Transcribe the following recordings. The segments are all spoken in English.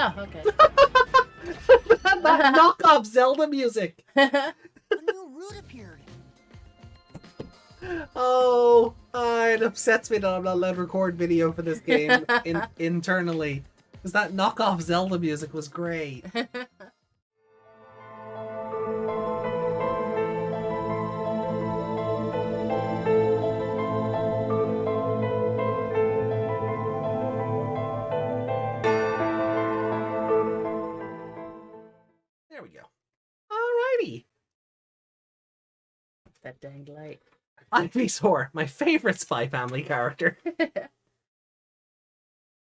Oh, okay. That knockoff Zelda music. A new route appeared. Oh, it upsets me that I'm not allowed to record video for this game internally. Because that knockoff Zelda music was great. There we go. Alrighty. That dang light. Ivysaur, my favorite Spy Family character.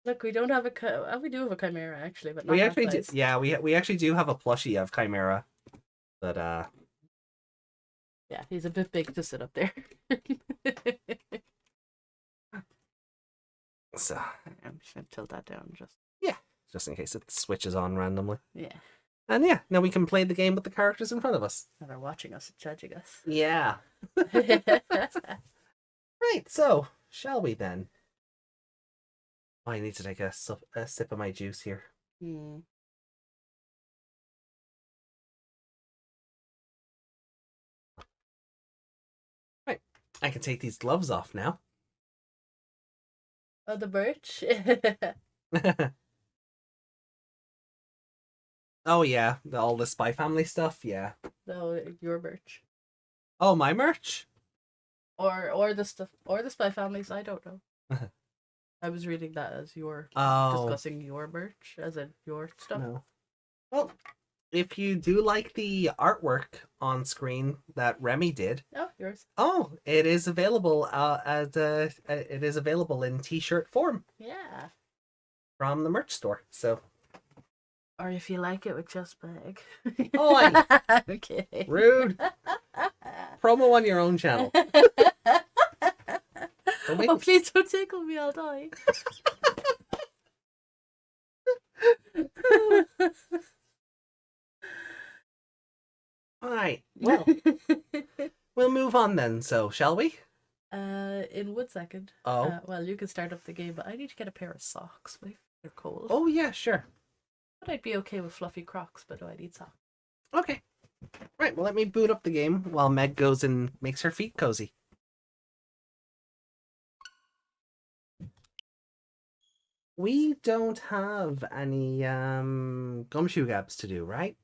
Look, we don't have a we do have a Chimera actually, but not We that actually do, size. yeah, we actually do have a plushie of Chimera. But Yeah, he's a bit big to sit up there. so I'm just gonna tilt that down just in case it switches on randomly. Yeah. And yeah, now we can play the game with the characters in front of us. Now they're watching us and judging us. Yeah. Right, so, shall we then? Oh, I need to take a sip of my juice here. Hmm. Right, I can take these gloves off now. Oh, the birch? Oh yeah, all the Spy Family stuff, yeah. No, your birch. Oh, my merch? Or the stuff, or the Spy Families, I don't know. I was reading that as discussing your birch, as in your stuff. No. Well, if you do like the artwork on screen that Remy did, Oh, yours. oh, it is available it is available in t-shirt form Yeah. from the merch store. So, Or if you like it with just bag. Oi! Okay. rude. Promo on your own channel. Don't make Oh, please don't tickle me, I'll die. All right. Well, we'll move on then. So, shall we? In 1 second. Oh. Well, you can start up the game, but I need to get a pair of socks. They're cold. Oh yeah, sure. But I'd be okay with fluffy Crocs, but do I need socks? Okay. Right. Well, let me boot up the game while Meg goes and makes her feet cozy. We don't have any gumshoe gaps to do, right?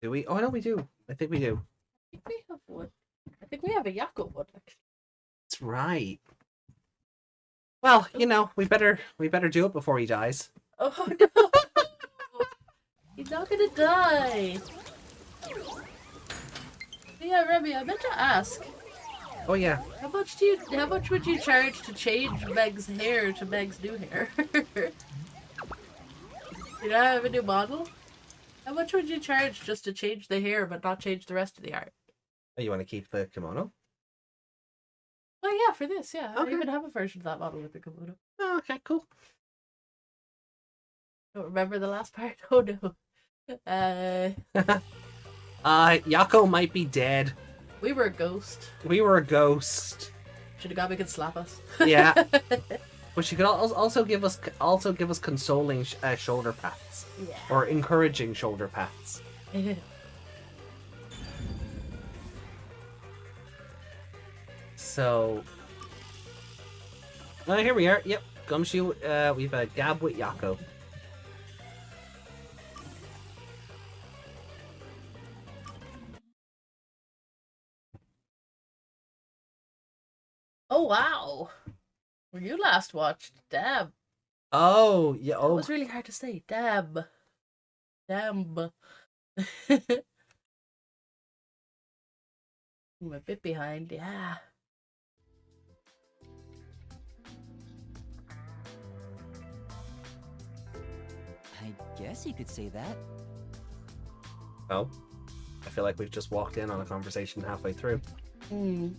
Do we? Oh no, we do. I think we do. I think we have one. I think we have a Yakko one, actually. That's right. Well, you know, we better do it before he dies. Oh no! He's not gonna die! Yeah, Remy, I meant to ask. Oh yeah. How much would you charge to change Meg's hair to Meg's new hair? Did I have a new model? How much would you charge just to change the hair but not change the rest of the art? Oh, you want to keep the kimono? Oh yeah, for this, yeah. Okay. I even have a version of that model with the kimono. Oh, okay, cool. Don't remember the last part? Oh no. Yako might be dead. We were a ghost. We were a ghost. Shinigami could slap us. Yeah. But she could also give us consoling shoulder pats. Yeah. Or encouraging shoulder pats. So, here we are. Yep, Gumshoe. We've a gab with Yako. Oh wow. When you last watched Dab. Oh yeah. It Oh, was really hard to say. Dab. Dab. I'm a bit behind, yeah. I guess you could say that. oh. I feel like we've just walked in on a conversation halfway through. Hmm.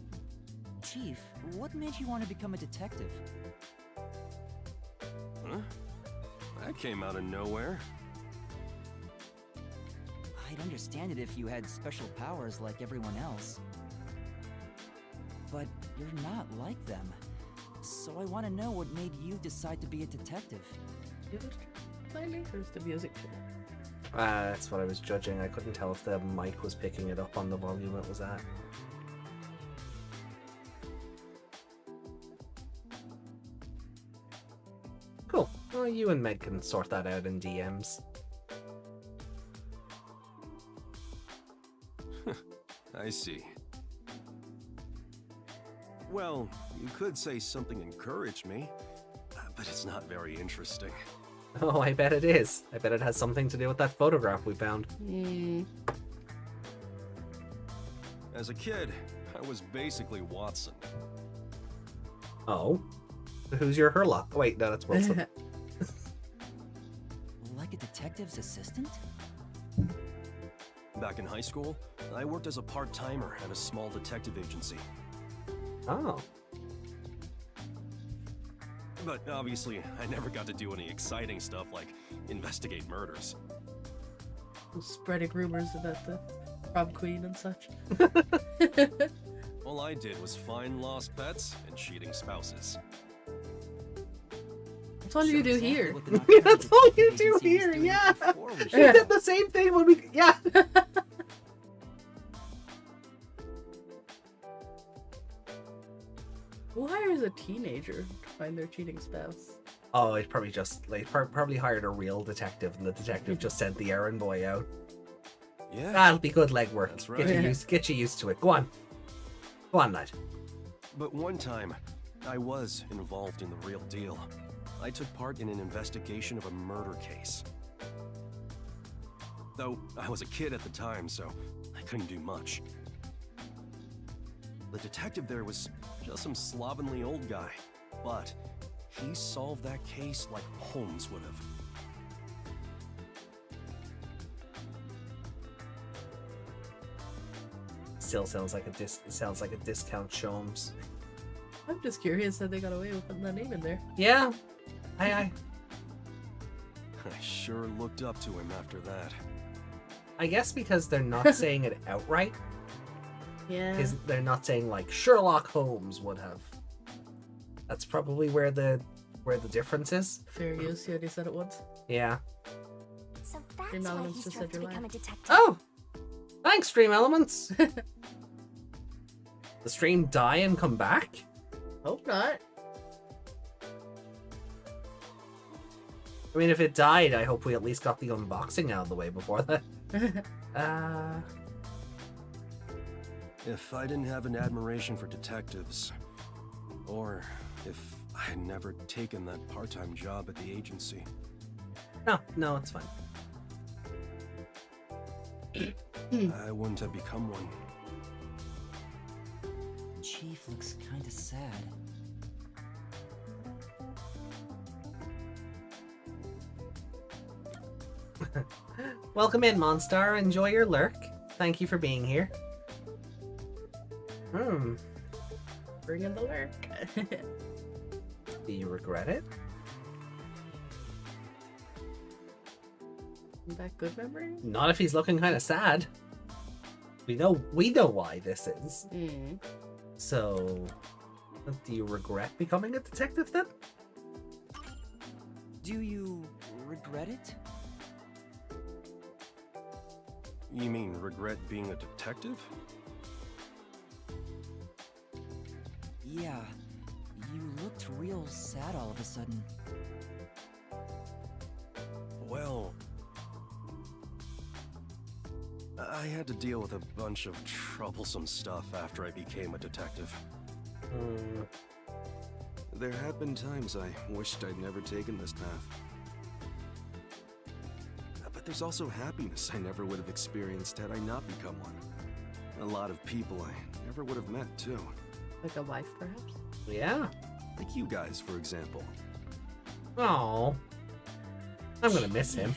Chief, what made you want to become a detective? Huh? That came out of nowhere. I'd understand it if you had special powers like everyone else. But you're not like them. So I want to know what made you decide to be a detective. Slightly, or is the music too? That's what I was judging. I couldn't tell if the mic was picking it up on the volume it was at. Cool. Well, you and Meg can sort that out in DMs. I see. Well, you could say something encouraged me, but it's not very interesting. Oh, I bet it is. I bet it has something to do with that photograph we found. As a kid, I was basically Watson. Oh? Who's your Herlock? Wait, no, that's Wilson. Like a detective's assistant? Back in high school, I worked as a part-timer at a small detective agency. Oh. But obviously, I never got to do any exciting stuff like investigate murders. Spreading rumors about the prom queen and such. All I did was find lost pets and cheating spouses. That's all you do here. That's all you do here, yeah! We did the same thing when we... Yeah! Who hires a teenager to find their cheating spouse? Oh, it probably just... probably hired a real detective, and the detective just sent the errand boy out. Yeah. That'll be good legwork. That's right. Get you used to it. Go on. Go on, lad. But one time, I was involved in the real deal. I took part in an investigation of a murder case. Though I was a kid at the time, so I couldn't do much. The detective there was just some slovenly old guy, but he solved that case like Holmes would have. Still sounds like a discount Sholmes. I'm just curious how they got away with putting that name in there. Yeah. Aye. I sure looked up to him after that. I guess because they're not saying it outright. Yeah. They're not saying like Sherlock Holmes would have. That's probably where the difference is. Fair use. You already said it once. Yeah. So that's Dream why Elements he just strove said to you're become a lying. detective. Oh! Thanks, Dream Elements! The stream die and come back? Hope not. I mean, if it died, I hope we at least got the unboxing out of the way before that. If I didn't have an admiration for detectives, or if I had never taken that part-time job at the agency. No, it's fine. I wouldn't have become one. Chief looks kinda sad. Welcome in, Monstar. Enjoy your lurk. Thank you for being here. Bring in the lurk. Do you regret it? Isn't that good memory? Not if he's looking kind of sad. We know why this is. So, do you regret becoming a detective then? Do you regret it? You mean regret being a detective? Yeah. You looked real sad all of a sudden. Well, I had to deal with a bunch of troublesome stuff after I became a detective. There have been times I wished I'd never taken this path. But there's also happiness I never would have experienced had I not become one. A lot of people I never would have met, too. Like a wife, perhaps? Yeah. Like you guys, for example. Oh, I'm gonna miss him.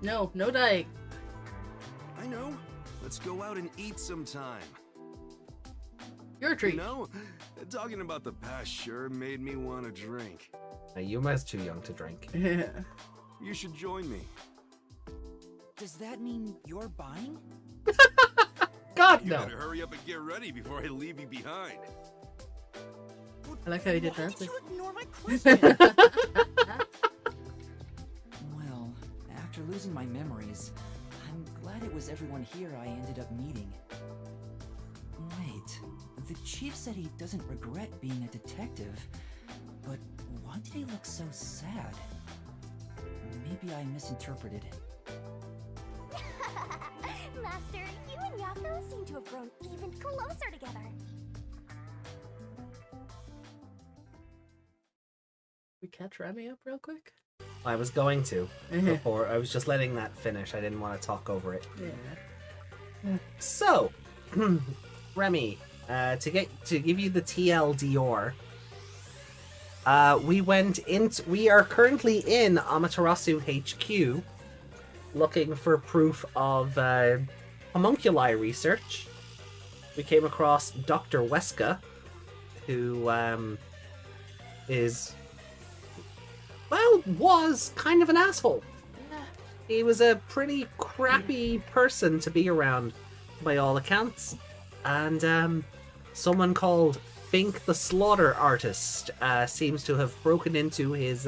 No dying. I know. Let's go out and eat sometime. Your treat. You know, talking about the past sure made me want to drink. Yuma's too young to drink. You should join me. Does that mean you're buying? God, You no. better hurry up and get ready before I leave you behind. I like how you did Why that. did you ignore my question? losing my memories. I'm glad it was everyone here I ended up meeting. Wait, the chief said he doesn't regret being a detective, but why did he look so sad? Maybe I misinterpreted. Master, you and Yako seem to have grown even closer together. We catch Remy up real quick? I was going to before. I was just letting that finish. I didn't want to talk over it. Yeah. So, Remy, to give you the TLDR, we are currently in Amaterasu HQ looking for proof of homunculi research. We came across Dr. Weska, who was kind of an asshole. Yeah. He was a pretty crappy person to be around, by all accounts. And someone called Fink the Slaughter Artist seems to have broken into his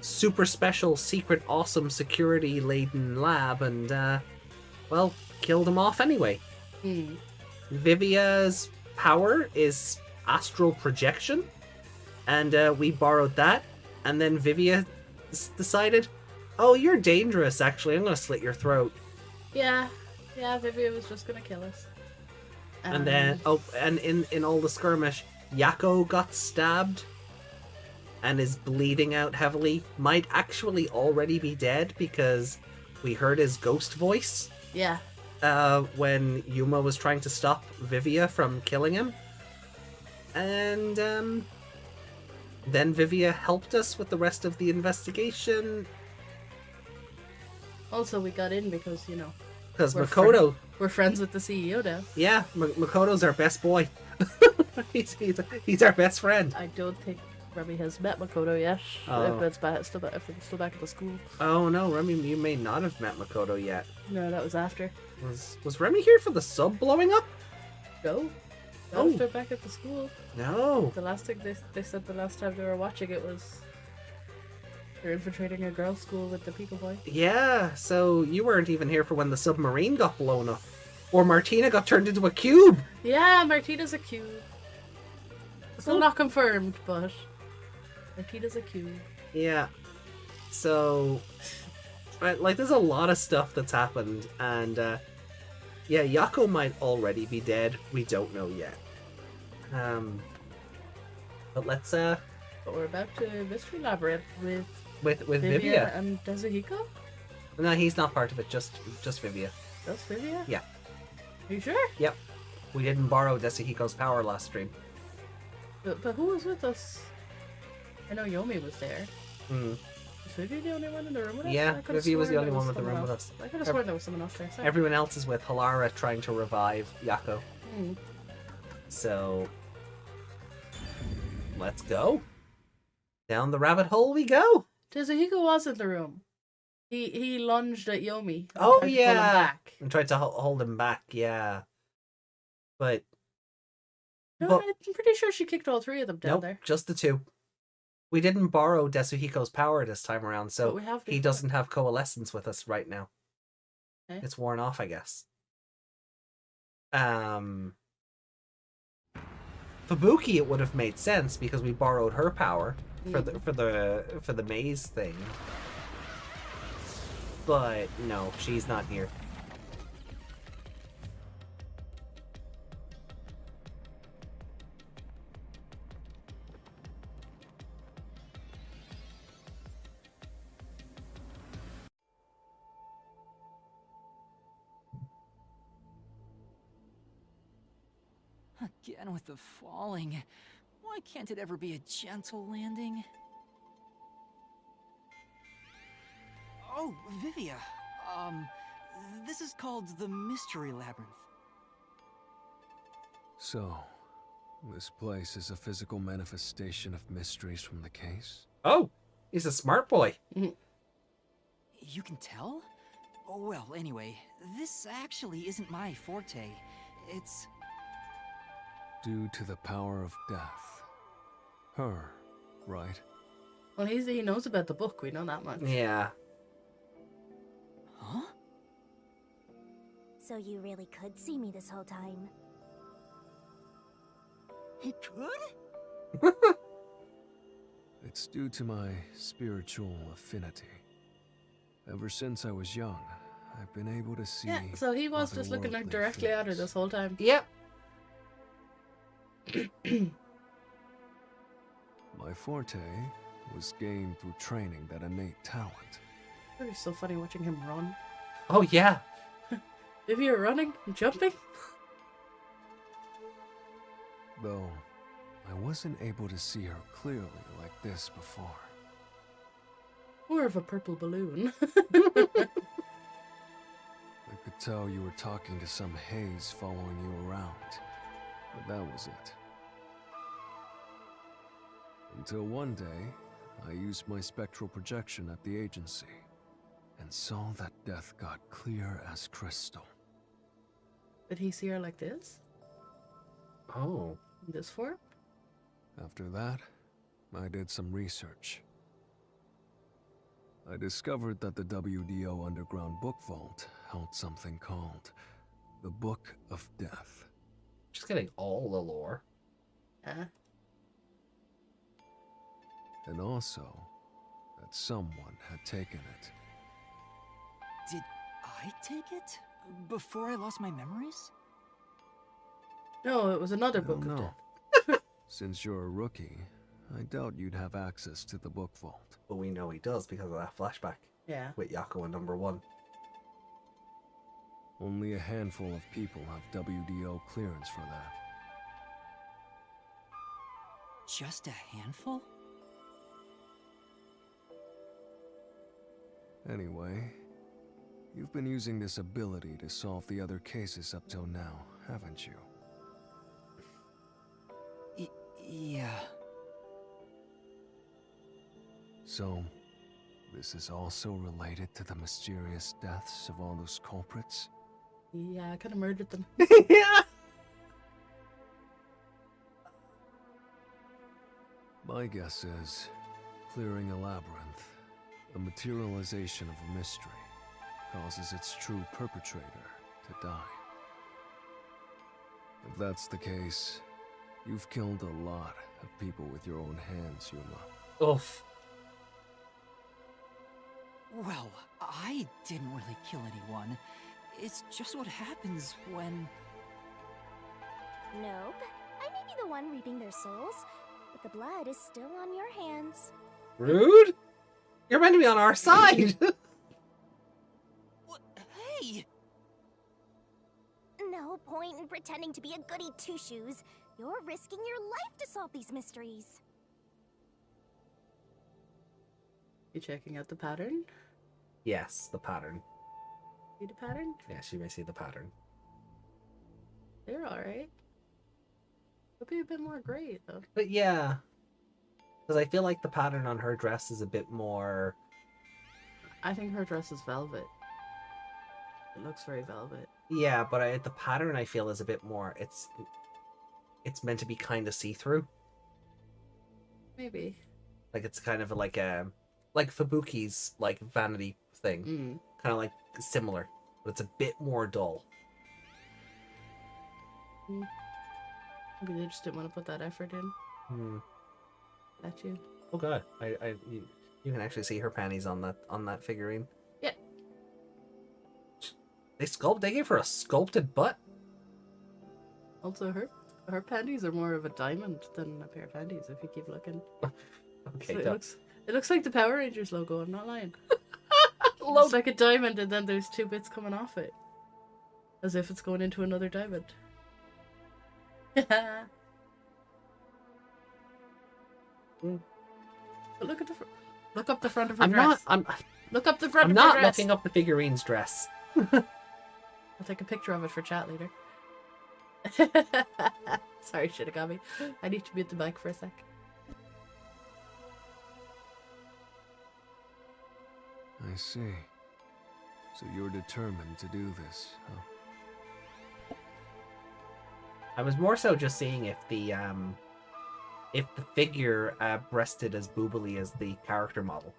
super special, secret, awesome, security-laden lab and, killed him off anyway. Vivia's power is astral projection, and we borrowed that. And then Vivia decided, oh, you're dangerous, actually. I'm going to slit your throat. Yeah, Vivia was just going to kill us. And then, and in all the skirmish, Yako got stabbed and is bleeding out heavily. Might actually already be dead because we heard his ghost voice. Yeah. When Yuma was trying to stop Vivia from killing him. And, then Vivia helped us with the rest of the investigation. Also, we got in because, you know... Because Makoto... we're friends with the CEO now. Yeah, Makoto's our best boy. he's our best friend. I don't think Remy has met Makoto yet. Oh. If it's still back at the school. Oh no, Remy, you may not have met Makoto yet. No, that was after. Was Remy here for the sub blowing up? No. Oh. After back at the school. No. The last thing they said the last time they were watching it was they're infiltrating a girls' school with the Pika Boy. Yeah, so you weren't even here for when the submarine got blown up. Or Martina got turned into a cube. Yeah, Martina's a cube. Still not confirmed, but Martina's a cube. Yeah. So, like, there's a lot of stuff that's happened, and yeah, Yako might already be dead. We don't know yet. But let's But we're about to Mystery Labyrinth with Vivia and Kazuhiko? No, he's not part of it. Just Vivia. Just Vivia? Yeah. Are you sure? Yep. We didn't borrow Desahiko's power last stream. But who was with us? I know Yomi was there. Was Vivia the only one in the room with us? Yeah, Vivia was the only one with the room with us. I could have sworn there was someone else there. Sorry. Everyone else is with Halara trying to revive Yako. So, let's go. Down the rabbit hole we go. Kazuhiko was in the room. He lunged at Yomi. Oh, tried to pull him yeah. back. And tried to hold him back, yeah. But... No, I'm pretty sure she kicked all three of them down nope, there. just the two. We didn't borrow Desuhiko's power this time around, so he doesn't have coalescence with us right now. Okay. It's worn off, I guess. Fubuki, it would have made sense because we borrowed her power for the maze thing. But no, she's not here. Again with the falling. Why can't it ever be a gentle landing? Oh, Vivia. This is called the Mystery Labyrinth. So, this place is a physical manifestation of mysteries from the case? Oh, he's a smart boy. You can tell? Oh, well, anyway, this actually isn't my forte. It's... due to the power of death. Her, right? Well, he knows about the book. We know that much. Yeah. So you really could see me this whole time. He could? It's due to my spiritual affinity. Ever since I was young, I've been able to see. Yeah, so he was just looking like otherworldly directly at her things. this whole time. Yep. My forte was gained through training that innate talent. It was so funny watching him run. Oh, yeah. If you're running and jumping, Though, I wasn't able to see her clearly like this before. more of a purple balloon. I could tell you were talking to some haze following you around, but that was it. Until one day, I used my spectral projection at the agency, and saw that death got clear as crystal. Did he see her like this? Oh. In this form? After that, I did some research. I discovered that the WDO Underground Book Vault held something called the Book of Death. Just getting all the lore. Yeah. And also, that someone had taken it. Did I take it? Before I lost my memories? No, it was another book of No. death. Since you're a rookie, I doubt you'd have access to the book vault. But we know he does because of that flashback Yeah. with Yako in #1. Only a handful of people have WDO clearance for that. Just a handful? Anyway, you've been using this ability to solve the other cases up till now, haven't you? Yeah. So, this is also related to the mysterious deaths of all those culprits? Yeah, I kind of murdered them. Yeah. My guess is, clearing a labyrinth, a materialization of a mystery, causes its true perpetrator to die. If that's the case, you've killed a lot of people with your own hands, Yuma. Oof. Well, I didn't really kill anyone. It's just what happens when... Nope. I may be the one reaping their souls, but the blood is still on your hands. Rude? You're meant to be on our side. What? Hey! No point in pretending to be a goody two-shoes. You're risking your life to solve these mysteries. You checking out the pattern? Yes, the pattern. See the pattern? Yes, you may see the pattern. They're alright. Could be a bit more gray though. But yeah. Because I feel like the pattern on her dress is a bit more... I think her dress is velvet. It looks very velvet. Yeah, but the pattern I feel is a bit more... It's meant to be kind of see-through. Maybe. Like it's kind of like a... Like Fubuki's like vanity thing. Kind of like similar. But it's a bit more dull. Maybe they just didn't want to put that effort in. At you. Oh god. You can actually see her panties on that figurine. Yeah. They gave her a sculpted butt. Also, her panties are more of a diamond than a pair of panties. If you keep looking. Okay, So it looks like the Power Rangers logo. I'm not lying. Logo. It's like a diamond, and then there's two bits coming off it, as if it's going into another diamond. But look at look up the front of her dress. Look up the front I'm of her not dress. looking up the figurine's dress. I'll take a picture of it for chat later. Sorry, Shinigami. I need to mute the mic for a sec. I see. So you're determined to do this, huh? I was more so just seeing if the figure breasted as boobily as the character model.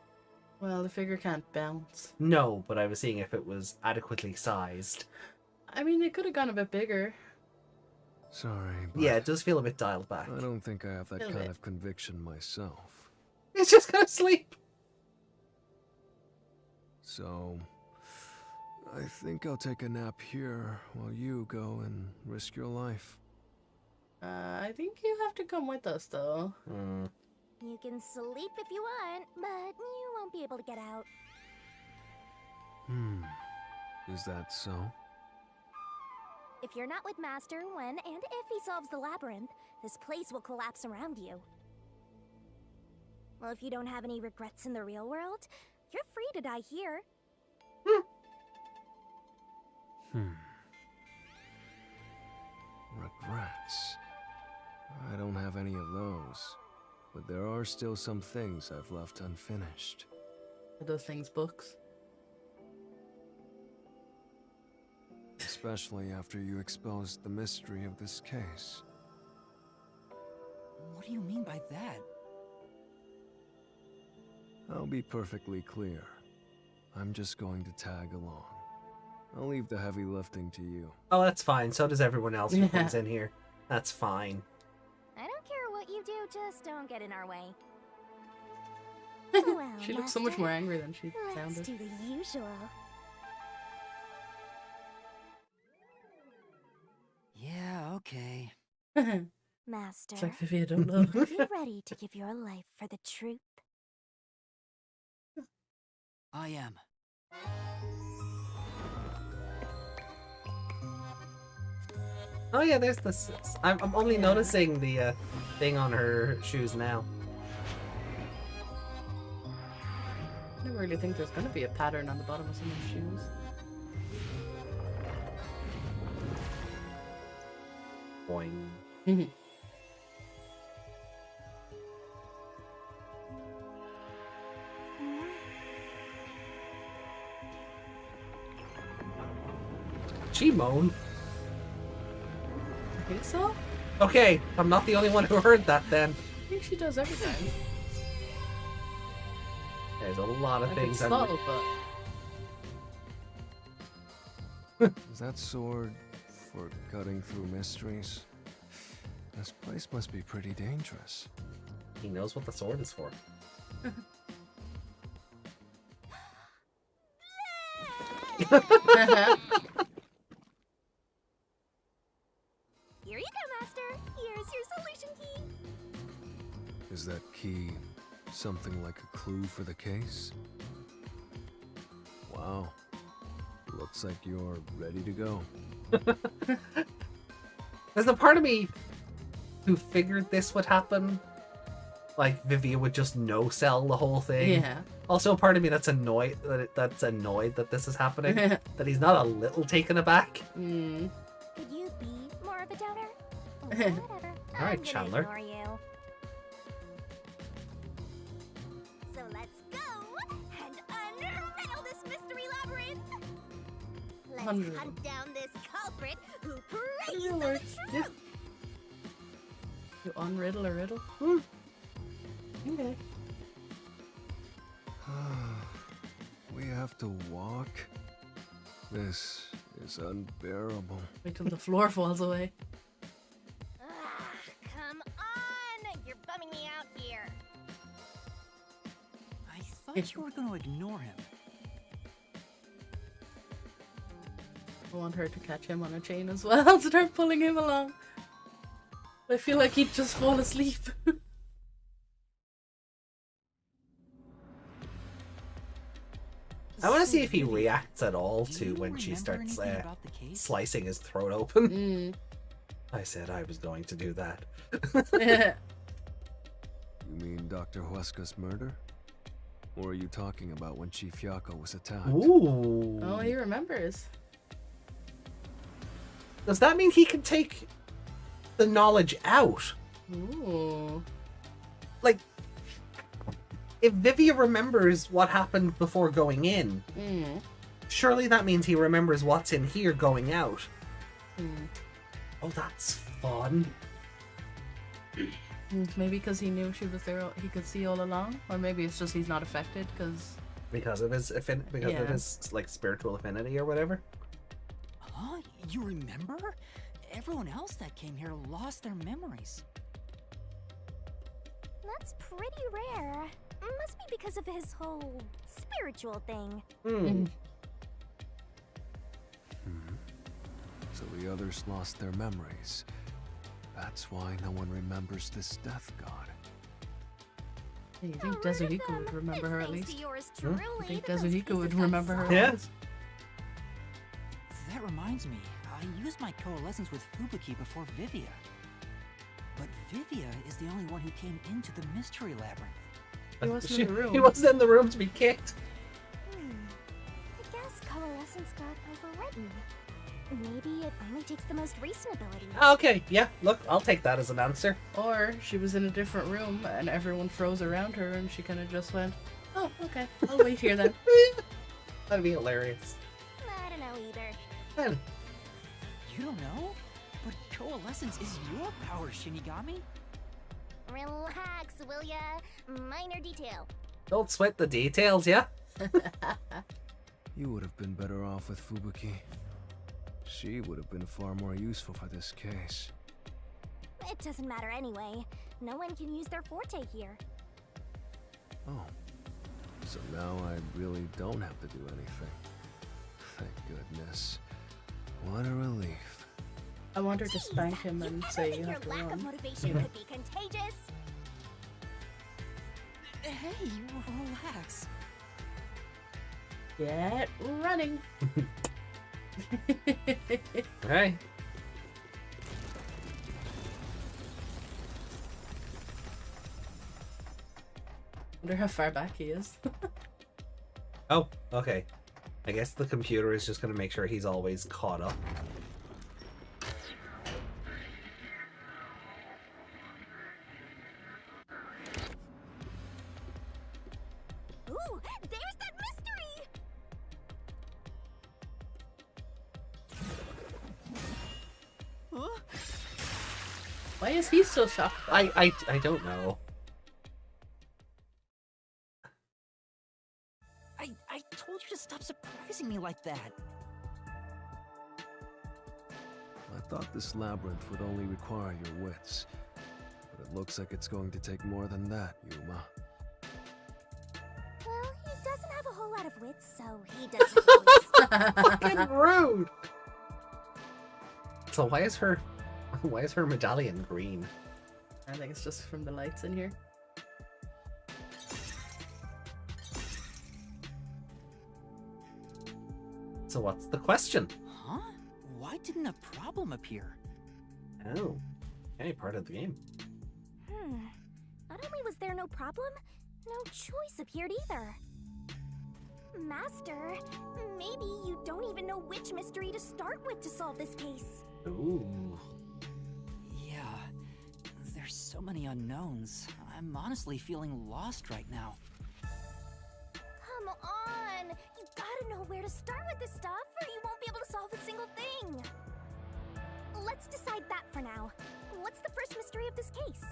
Well, the figure can't bounce. No, but I was seeing if it was adequately sized. I mean, it could have gone a bit bigger. Sorry, but Yeah, it does feel a bit dialed back. I don't think I have that Little kind bit. of conviction myself. He's just gonna sleep. So, I think I'll take a nap here while you go and risk your life. I think you have to come with us, though. You can sleep if you want, but you won't be able to get out. Is that so? If you're not with Master when and if he solves the labyrinth, this place will collapse around you. Well, if you don't have any regrets in the real world, you're free to die here. Regrets. I don't have any of those. But there are still some things I've left unfinished. Are those things books? Especially after you exposed the mystery of this case. What do you mean by that? I'll be perfectly clear. I'm just going to tag along. I'll leave the heavy lifting to you. Oh, that's fine. So does everyone else who Yeah. comes in here. That's fine. I don't care what you do, just don't get in our way. Well, She looks so much Master, more angry than she let's sounded. do the usual. Yeah, okay. Master, It's like Vivia, don't know. are you ready to give your life for the truth? I am. Oh yeah, there's this. I'm only noticing the thing on her shoes now. I don't really think there's gonna be a pattern on the bottom of someone's shoes. Boing. She moan. I think so? Okay, I'm not the only one who heard that then. I think she does every time. There's a lot of I things can I'm smell, but Is that sword for cutting through mysteries? This place must be pretty dangerous. He knows what the sword is for. Here you go, Master. Here's your solution key. Is that key something like a clue for the case? Wow. Looks like you're ready to go. There's a part of me who figured this would happen. Like Vivia would just no-sell the whole thing. yeah. Also, a part of me that's annoyed that this is happening. That he's not a little taken aback. Mm. Could you be more of a doubter? Oh, whatever. All right, I'm gonna Chandler. ignore you. So let's go and unriddle this mystery labyrinth. Let's Unriddle. hunt down this culprit who preys Yeah, on the works. Yeah. truth. You unriddle a riddle? Okay. We have to walk? This is unbearable. Wait till the floor falls away. Come on! You're bumming me out here. I thought you were going to ignore him. I want her to catch him on a chain as well, start pulling him along. I feel like he'd just fall asleep. I want to see if he reacts at all Do to you when she remember starts anything about the case? slicing his throat open. Mm. I said I was going to do that. You mean Dr. Huesca's murder? Or are you talking about when Chief Yako was attacked? Ooh. Oh, he remembers. Does that mean he can take the knowledge out? Ooh. Like, if Vivia remembers what happened before going in, Mm. surely that means he remembers what's in here going out. Mm. Oh, that's fun. Maybe because he knew she was there, he could see all along, or maybe it's just he's not affected because. Because of his like spiritual affinity or whatever. Huh? You remember? Everyone else that came here lost their memories. That's pretty rare. Must be because of his whole spiritual thing. So the others lost their memories. That's why no one remembers this death god. You think Dezuhiko would remember her at least? You think Dezuhiko would remember her? Yeah. That reminds me, I used my coalescence with Fubuki before Vivia. But Vivia is the only one who came into the mystery labyrinth. He wasn't in the room. He wasn't in the room to be kicked. I guess coalescence got overwritten. Maybe it only takes the most recent ability. Okay, yeah, look, I'll take that as an answer. Or she was in a different room and everyone froze around her and she kind of just went, oh, okay, I'll wait here then. That'd be hilarious. I don't know either. Man, You don't know? But coalescence is your power, Shinigami. Relax, will ya? Minor detail. don't sweat the details, yeah? You would have been better off with Fubuki. She would have been far more useful for this case. It doesn't matter anyway. No one can use their forte here. Oh. So now I really don't have to do anything. Thank goodness. What a relief. I want her to Jeez, spank him and you say ever you think have to your lack of run. motivation could be contagious? Hey, relax. Get running. Alright. Wonder how far back he is. Oh, okay. I guess the computer is just going to make sure he's always caught up. Ooh, there's that mystery! Why is he still shocked? I don't know. I told you to stop surprising me like that. I thought this labyrinth would only require your wits. But it looks like it's going to take more than that, Yuma. Well, he doesn't have a whole lot of wits, so he doesn't have wits. Fucking rude! So why is her medallion green? I think it's just from the lights in here. So what's the question? Huh? Why didn't a problem appear? Oh. Okay, part of the game. Not only was there no problem, no choice appeared either. Master, maybe you don't even know which mystery to start with to solve this case. Ooh. Yeah, there's so many unknowns. I'm honestly feeling lost right now. Come on! You gotta know where to start with this stuff, or you won't be able to solve a single thing. Let's decide that for now. What's the first mystery of this case?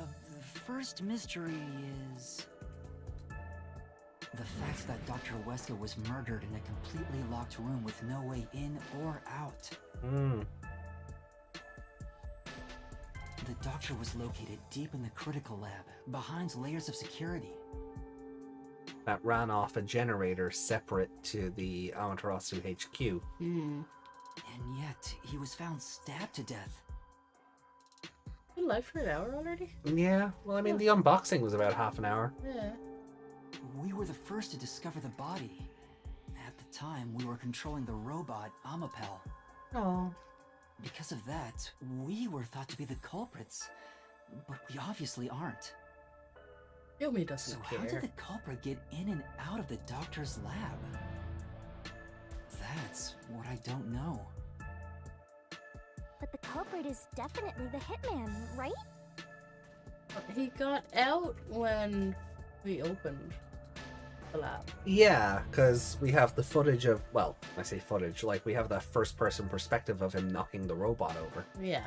The first mystery is the fact that Dr. Wesker was murdered in a completely locked room with no way in or out. The doctor was located deep in the critical lab, behind layers of security. That ran off a generator separate to the Amaterasu HQ. And yet, he was found stabbed to death. Been live for an hour already? Yeah, well, I mean, the unboxing was about half an hour. Yeah. We were the first to discover the body. At the time, we were controlling the robot, Amapel. Oh. Because of that, we were thought to be the culprits. But we obviously aren't. Yumi So doesn't how did care. the culprit get in and out of the doctor's lab? That's what I don't know. But the culprit is definitely the hitman, right? He got out when we opened the lab. Yeah, because we have the footage of, well, I say footage, like we have the first-person perspective of him knocking the robot over. Yeah.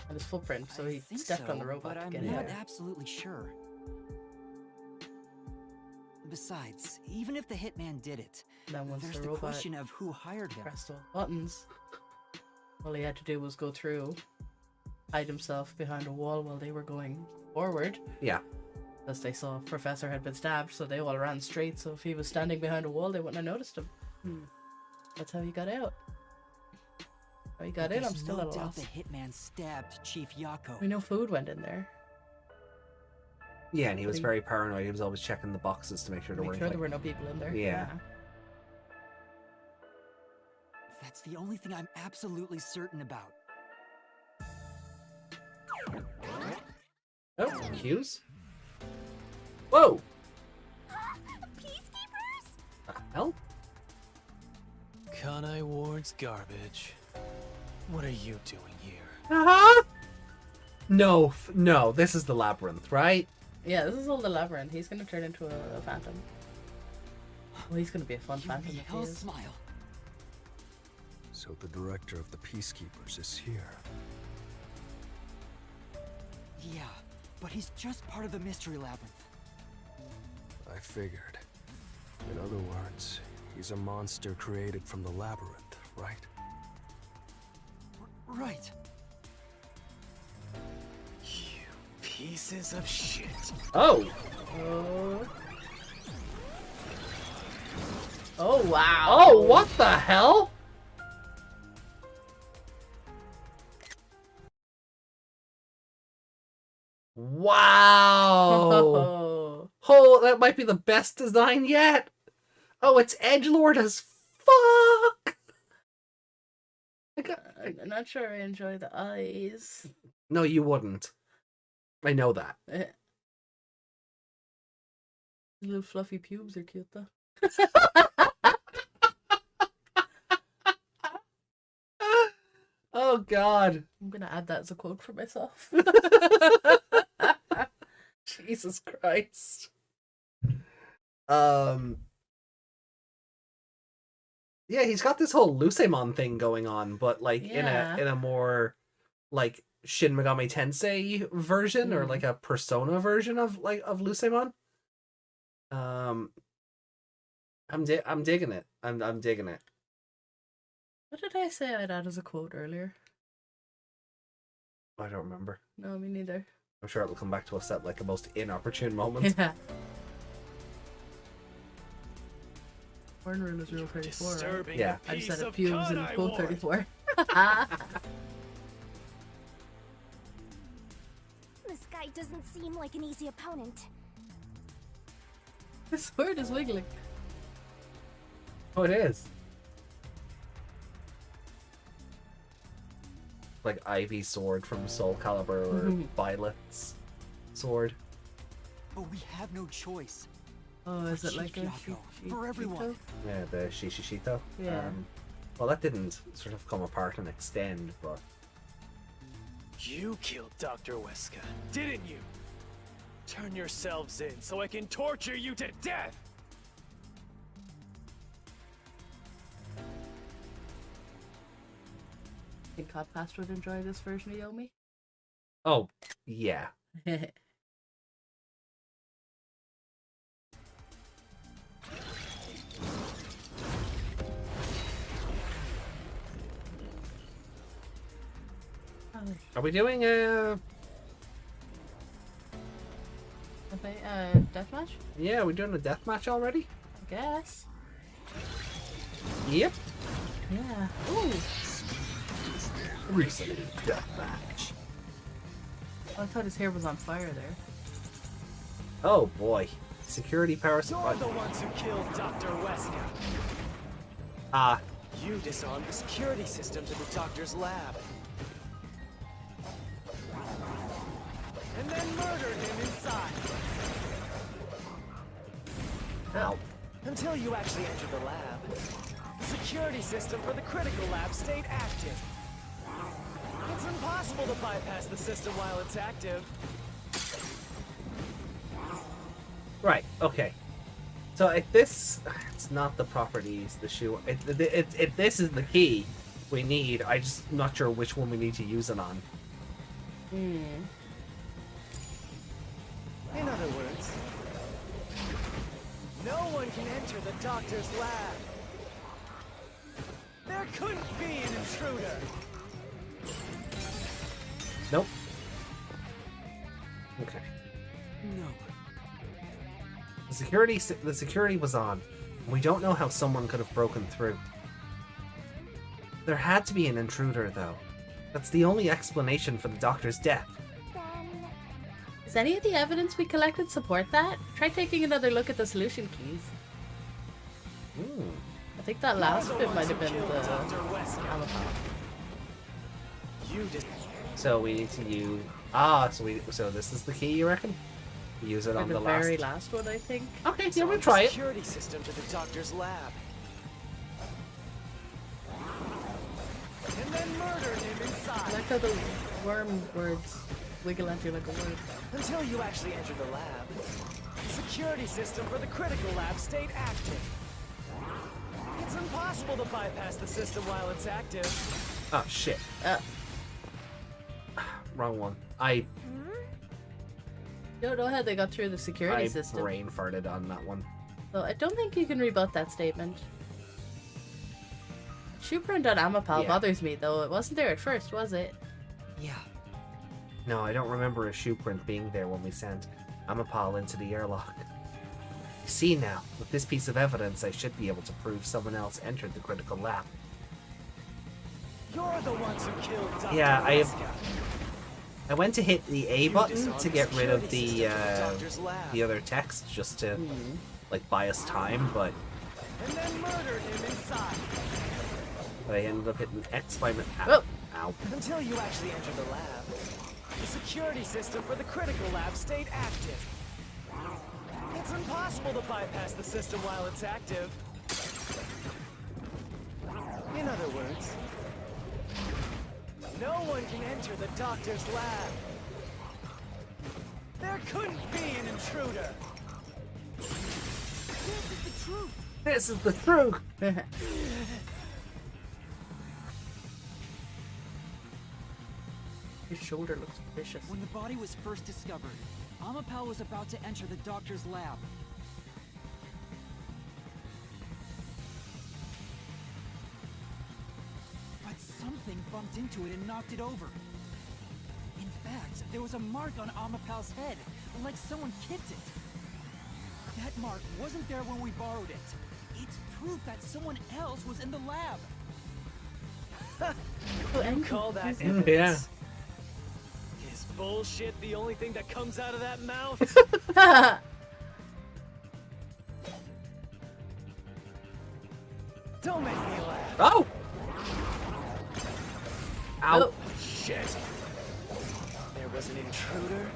And his footprint, so I he think stepped on the so, robot but to I'm get not out. absolutely sure. Besides, even if the hitman did it, Then once there's the the robot question of who hired him. pressed all the buttons, all he had to do was go through, hide himself behind a wall while they were going forward. Yeah. As they saw Professor had been stabbed, so they all ran straight. So if he was standing behind a wall, they wouldn't have noticed him. That's how he got out. How he got in, I'm There's still no at a doubt loss. the hitman stabbed Chief Yako. We know food went in there. Yeah, and he was very paranoid. He was always checking the boxes to make sure there Make weren't sure like... there were no people in there. Yeah. That's the only thing I'm absolutely certain about. Oh, cues? Whoa! Peacekeepers? The hell? Kanai Ward's garbage. What are you doing here? Uh-huh. No, no, this is the Labyrinth, right? Yeah, this is all the Labyrinth. He's gonna turn into a phantom. Well, he's gonna be a fun phantom if he Hell is. smile. So the director of the Peacekeepers is here. Yeah, but he's just part of the Mystery Labyrinth. I figured. In other words, he's a monster created from the Labyrinth, right? Right. You pieces of shit. Oh! Oh wow! Oh, what the hell? Wow! Oh. Oh, that might be the best design yet. Oh, it's edgelord as fuck. I'm not sure I enjoy the eyes. No, you wouldn't. I know that. Little fluffy pubes are cute though. Oh God. I'm gonna add that as a quote for myself. Jesus Christ. Yeah, he's got this whole Lucemon thing going on, but like Yeah. in a more like Shin Megami Tensei version or like a Persona version of Lucemon. I'm digging it. I'm digging it. What did I say I'd add as a quote earlier? I don't remember. No, me neither. I'm sure it'll come back to us at like the most inopportune moment. Yeah. Horn rule is rule 34, right? Disturbing Yeah. I just piece said it of pubes in Kanai quote Ward. 34. This guy doesn't seem like an easy opponent. His sword is wiggling. Oh, it is. Like Ivy's sword from Soul Calibur or Violet's sword. But we have no choice. Oh, is it Chief like a Yako, for everyone. Yeah, the Shishishito. Yeah. Well, that didn't sort of come apart and extend, but... You killed Dr. Weska, didn't you? Turn yourselves in so I can torture you to death! Think Codpast would enjoy this version of Yomi? Oh, yeah. Are we doing Okay, deathmatch? yeah, we're doing a deathmatch already? I guess. Yep. Yeah. Ooh. Recently deathmatch. Oh, I thought his hair was on fire there. Oh boy. Security power You're supply. the ones who killed Dr. Weska. Ah, You disarmed the security system to the doctor's lab. And then murdered him inside. ow. Until you actually entered the lab. The security system for the critical lab stayed active. It's impossible to bypass the system while it's active. Right, okay. So if this, it's not the properties, the shoe, if this is the key we need, I'm just not sure which one we need to use it on. In other words, no enter the doctor's lab. There couldn't be an intruder. Nope. Okay. No. The security was on. We don't know how someone could have broken through. There had to be an intruder, though. That's the only explanation for the doctor's death. Then Does any of the evidence we collected support that? Try taking another look at the solution keys. I think that last You're the bit ones might have who been killed the Dr. Wesker. Amapal. You did. So we need to use... So this is the key, you reckon? Use it Or on the the last... very last one, I think. Okay, It's yeah, on we'll the try it. security system to the doctor's lab. And then murdered him I inside. like how the worm words wiggle at you like a word. Until you actually entered the lab, the security system for the critical lab stayed active. It's impossible to bypass the system while it's active. Oh, shit. Uh, Wrong one. I don't know how they got through the security system. brain farted on that one. So I don't think you can rebut that statement. Shoeprint on Amapal Yeah. bothers me, though. It wasn't there at first, was it? Yeah. No, I don't remember a shoe print being there when we sent Amapal into the airlock. See now, with this piece of evidence, I should be able to prove someone else entered the critical lab. You're the ones who killed Dr. Yeah, Wesker. I went to hit the A You button disarmed to get rid of security the system to the doctor's lab. the other text, just to like buy us time, but And then murdered him inside. I ended up hitting X by my Oh. Ow. Until you actually entered the lab, the security system for the critical lab stayed active. It's impossible to bypass the system while it's active. In other words, no one can enter the doctor's lab. There couldn't be an intruder. This is the truth. This is the truth. His shoulder looks vicious. When the body was first discovered, Amapal was about to enter the doctor's lab. But something bumped into it and knocked it over. In fact, there was a mark on Amapal's head, like someone kicked it. That mark wasn't there when we borrowed it. It's proof that someone else was in the lab. You call that Yeah. evidence? Is bullshit the only thing that comes out of that mouth? Don't make me laugh. Oh! Ow. Oh. Shit. There was an intruder?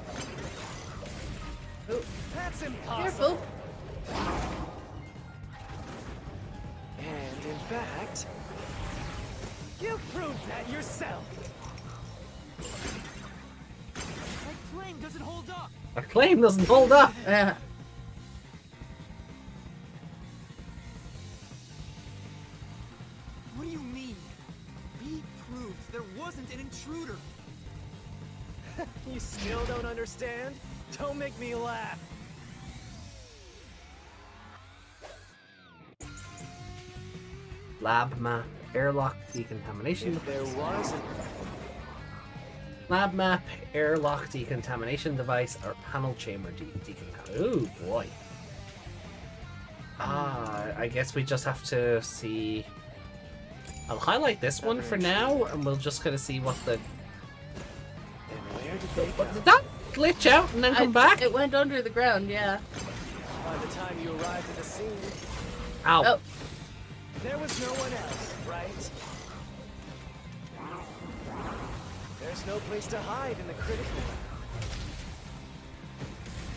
Oh, That's impossible. careful. And in fact, you proved that yourself. My claim doesn't hold up. Our claim doesn't hold up. What do you mean? We proved there wasn't an intruder. You still don't understand? Don't make me laugh. Lab map, airlock decontamination. If there was an Lab map, airlock decontamination device, or panel chamber decontamination. Ooh boy. I guess we just have to see. I'll highlight this one for now, and we'll just kind of see what the. then where did they What go? did that glitch out and then come back? It went under the ground, yeah. By the time you arrived at the scene, Ow. Oh, there was no one else, right? There's no place to hide in the critical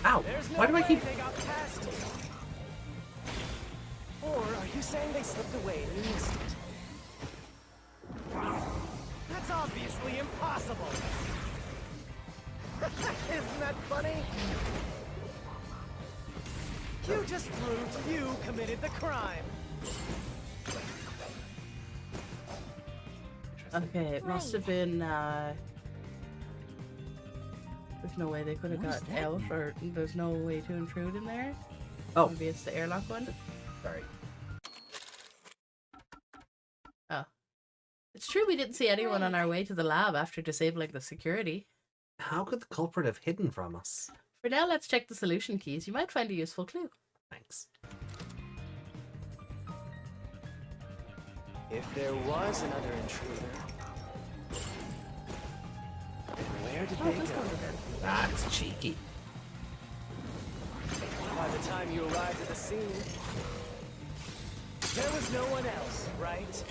lab. Ow. There's no Why do I way keep. they got past you. Or are you saying they slipped away and you missed it? That's obviously impossible. Isn't that funny? You just proved you committed the crime. okay. It must have been. There's no way they could have What does got that out, mean? or there's no way to intrude in there. Oh. Maybe it's the airlock one. Sorry. Oh. It's true we didn't see anyone on our way to the lab after disabling the security. How could the culprit have hidden from us? For now, let's check the solution keys. You might find a useful clue. Thanks. If there was another intruder, then where did they go? That's cheeky. By the time you arrived at the scene, there was no one else, right?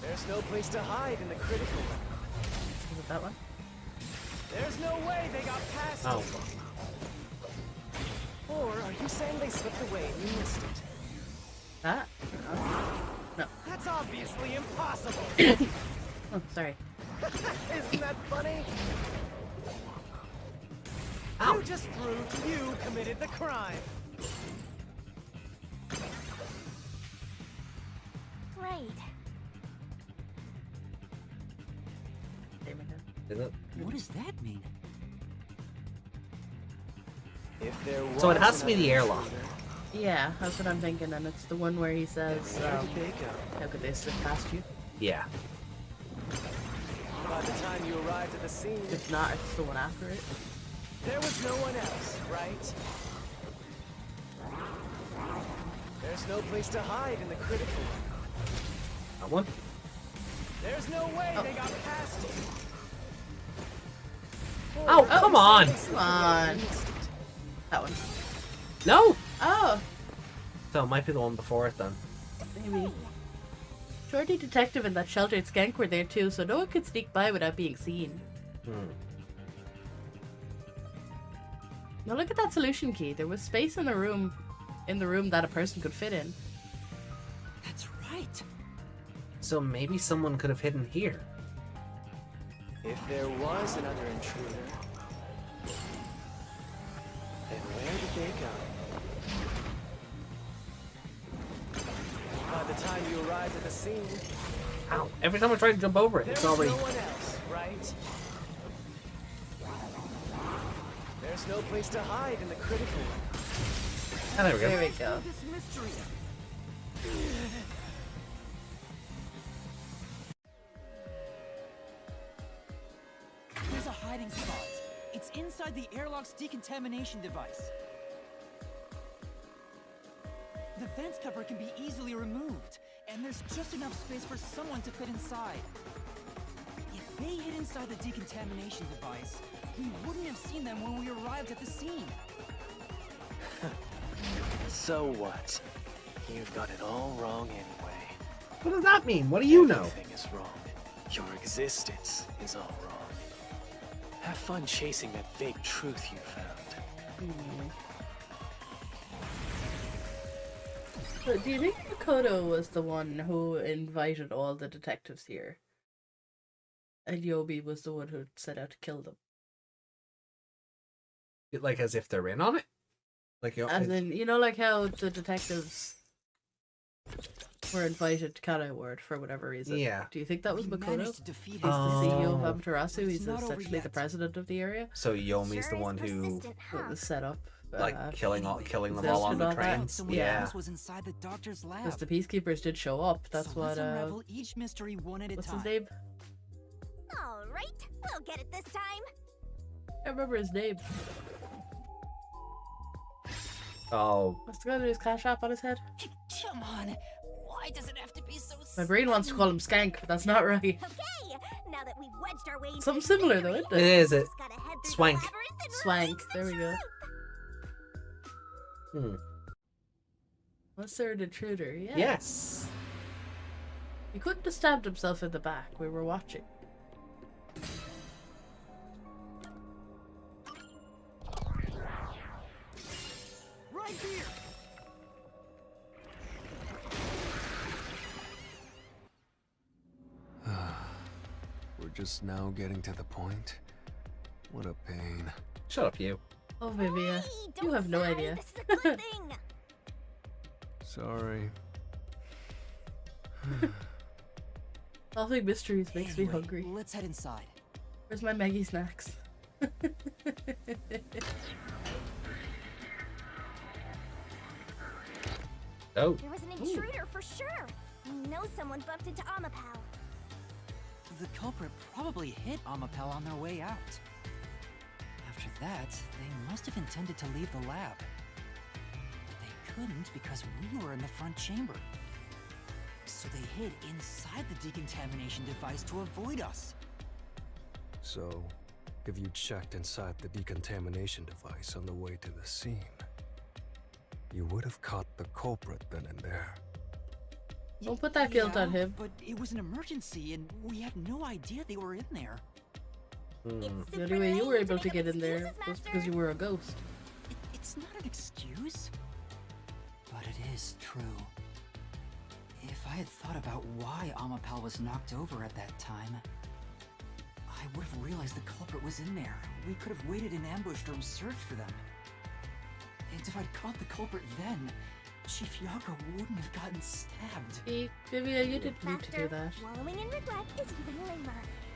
There's no place to hide in the critical lab. Is it that one? There's no way they got past Oh. it. Or are you saying they slipped away and you missed it? That? No. That's obviously impossible. Oh, sorry. Isn't that funny? Ow. You just proved you committed the crime. Right. Is it? What does that mean? If there was So it has to be the another airlock. intruder, Yeah, that's what I'm thinking, and it's the one where he says, where did they go? how could they slip past you? Yeah. By the time you arrived at the scene, If not, it's the one after it. there was no one else, right? There's no place to hide in the critical lab. That one? There's no way they got past it. Oh, come on! Come on. That one. No! Oh, So it might be the one before it then. maybe. Shorty Detective and that sheltered skank were there too, so no one could sneak by without being seen. Now look at that solution key. There was space in the room that a person could fit in. That's right. So maybe someone could have hidden here. If there was another intruder, then where did they go? By the time you arrived at the scene, Ow. Every time I try to jump over it, there it's was already... no one else, right? There's no place to hide in the critical lab. Ah, there we There go. we go. This mystery. There's a hiding spot. It's inside the airlock's decontamination device. The vents cover can be easily removed, and there's just enough space for someone to fit inside. If they hid inside the decontamination device, we wouldn't have seen them when we arrived at the scene. So what? You've got it all wrong anyway. What does that mean? What do you know? Everything is wrong. Your existence is all wrong. Have fun chasing that fake truth you found. So do you think Makoto was the one who invited all the detectives here? And Yobi was the one who set out to kill them? Like as if they're in on it? Like, As in, you know, like how the detectives were invited to Kanai for whatever reason. Yeah. Do you think that was We Makoto? managed to defeat He's his the Oh. CEO of Amaterasu. He's It's not over essentially the yet. president of the area. So Yomi's the Sure is one who, persistent, That huh? was set up. like, killing them Possessed all on and the all that. trains. Someone Yeah. else was inside the doctor's lab. Because the peacekeepers did show up. That's So what, let's unravel each mystery one at a what's time. his name? All right, we'll get it this time. I remember his name. Oh, What's the guy with his cash app on his head? Come on, why does it have to be so? My brain wants to call him Skank, but that's not right. Okay, now that we've wedged our way into Something this similar though, mystery, isn't it it? is. It. just gotta head through the Swank. labyrinth and Swank, reveal there we go. the truth. Was there an intruder? Yeah. Yes. He couldn't have stabbed himself in the back. We were watching. Right here. We're just now getting to the point. What a pain. Shut up, you. Oh, Vivia. Hey, You don't have no sigh, idea. This is a good thing. Sorry. Solving mysteries makes me Anyway, hungry. Let's head inside. Where's my Maggie snacks? Oh. There was an intruder for sure. I know someone bumped into Amapal. The culprit probably hit Amapal on their way out. After that, they must have intended to leave the lab. But they couldn't because we were in the front chamber. So they hid inside the decontamination device to avoid us. So, if you checked inside the decontamination device on the way to the scene, you would have caught the culprit then and there. Don't put that guilt on him. But it was an emergency and we had no idea they were in there. The only way you were able to get in there was because you were a ghost. It's not an excuse, but it is true. If I had thought about why Amapal was knocked over at that time, I would have realized the culprit was in there. We could have waited in ambush or searched for them. And if I'd caught the culprit then, Chief Yako wouldn't have gotten stabbed. See, Vivia, you didn't need to do that. Wallowing in regret is even lamer.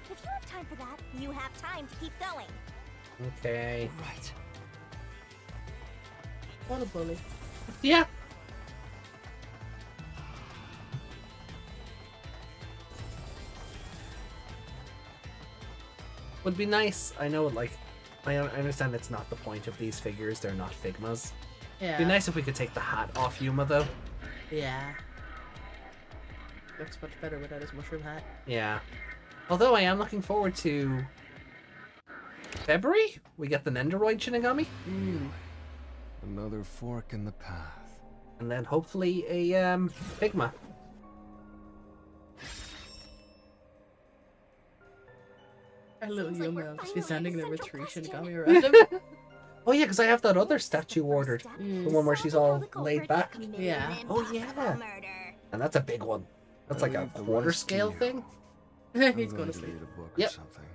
If you have time for that, you have time to keep going. Okay. Right. What a bully. Yeah. Would be nice. I know, like, I understand it's not the point of these figures. They're not Figmas. Yeah. It'd be nice if we could take the hat off Yuma, though. Yeah. Looks much better without his mushroom hat. Yeah. Although I am looking forward to February. We get the Nendoroid Shinigami. Another fork in the path. And then hopefully a Figma. Our little Seems like Yuma we're will just be finally standing at there the with central 3 question. Shinigami around him. Oh yeah, because I have that other statue ordered. The one where she's all laid back. Yeah. Oh yeah. And that's a big one. That's like a Leave the quarter rest to scale you. thing. He's going to sleep. Read a book Yep. or something.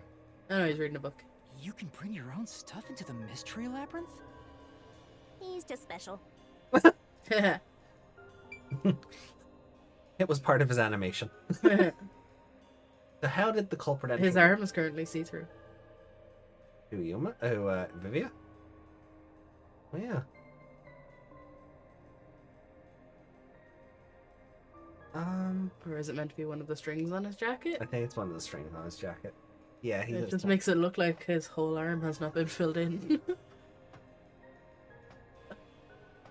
I know he's reading a book. You can bring your own stuff into the mystery labyrinth? He's just special. It was part of his animation. So how did the culprit enter? His arm is currently see-through. Who, Yuma? Oh, Vivia? Oh yeah. Or is it meant to be one of the strings on his jacket? I think it's one of the strings on his jacket. Yeah, he It does just that. makes it look like his whole arm has not been filled in.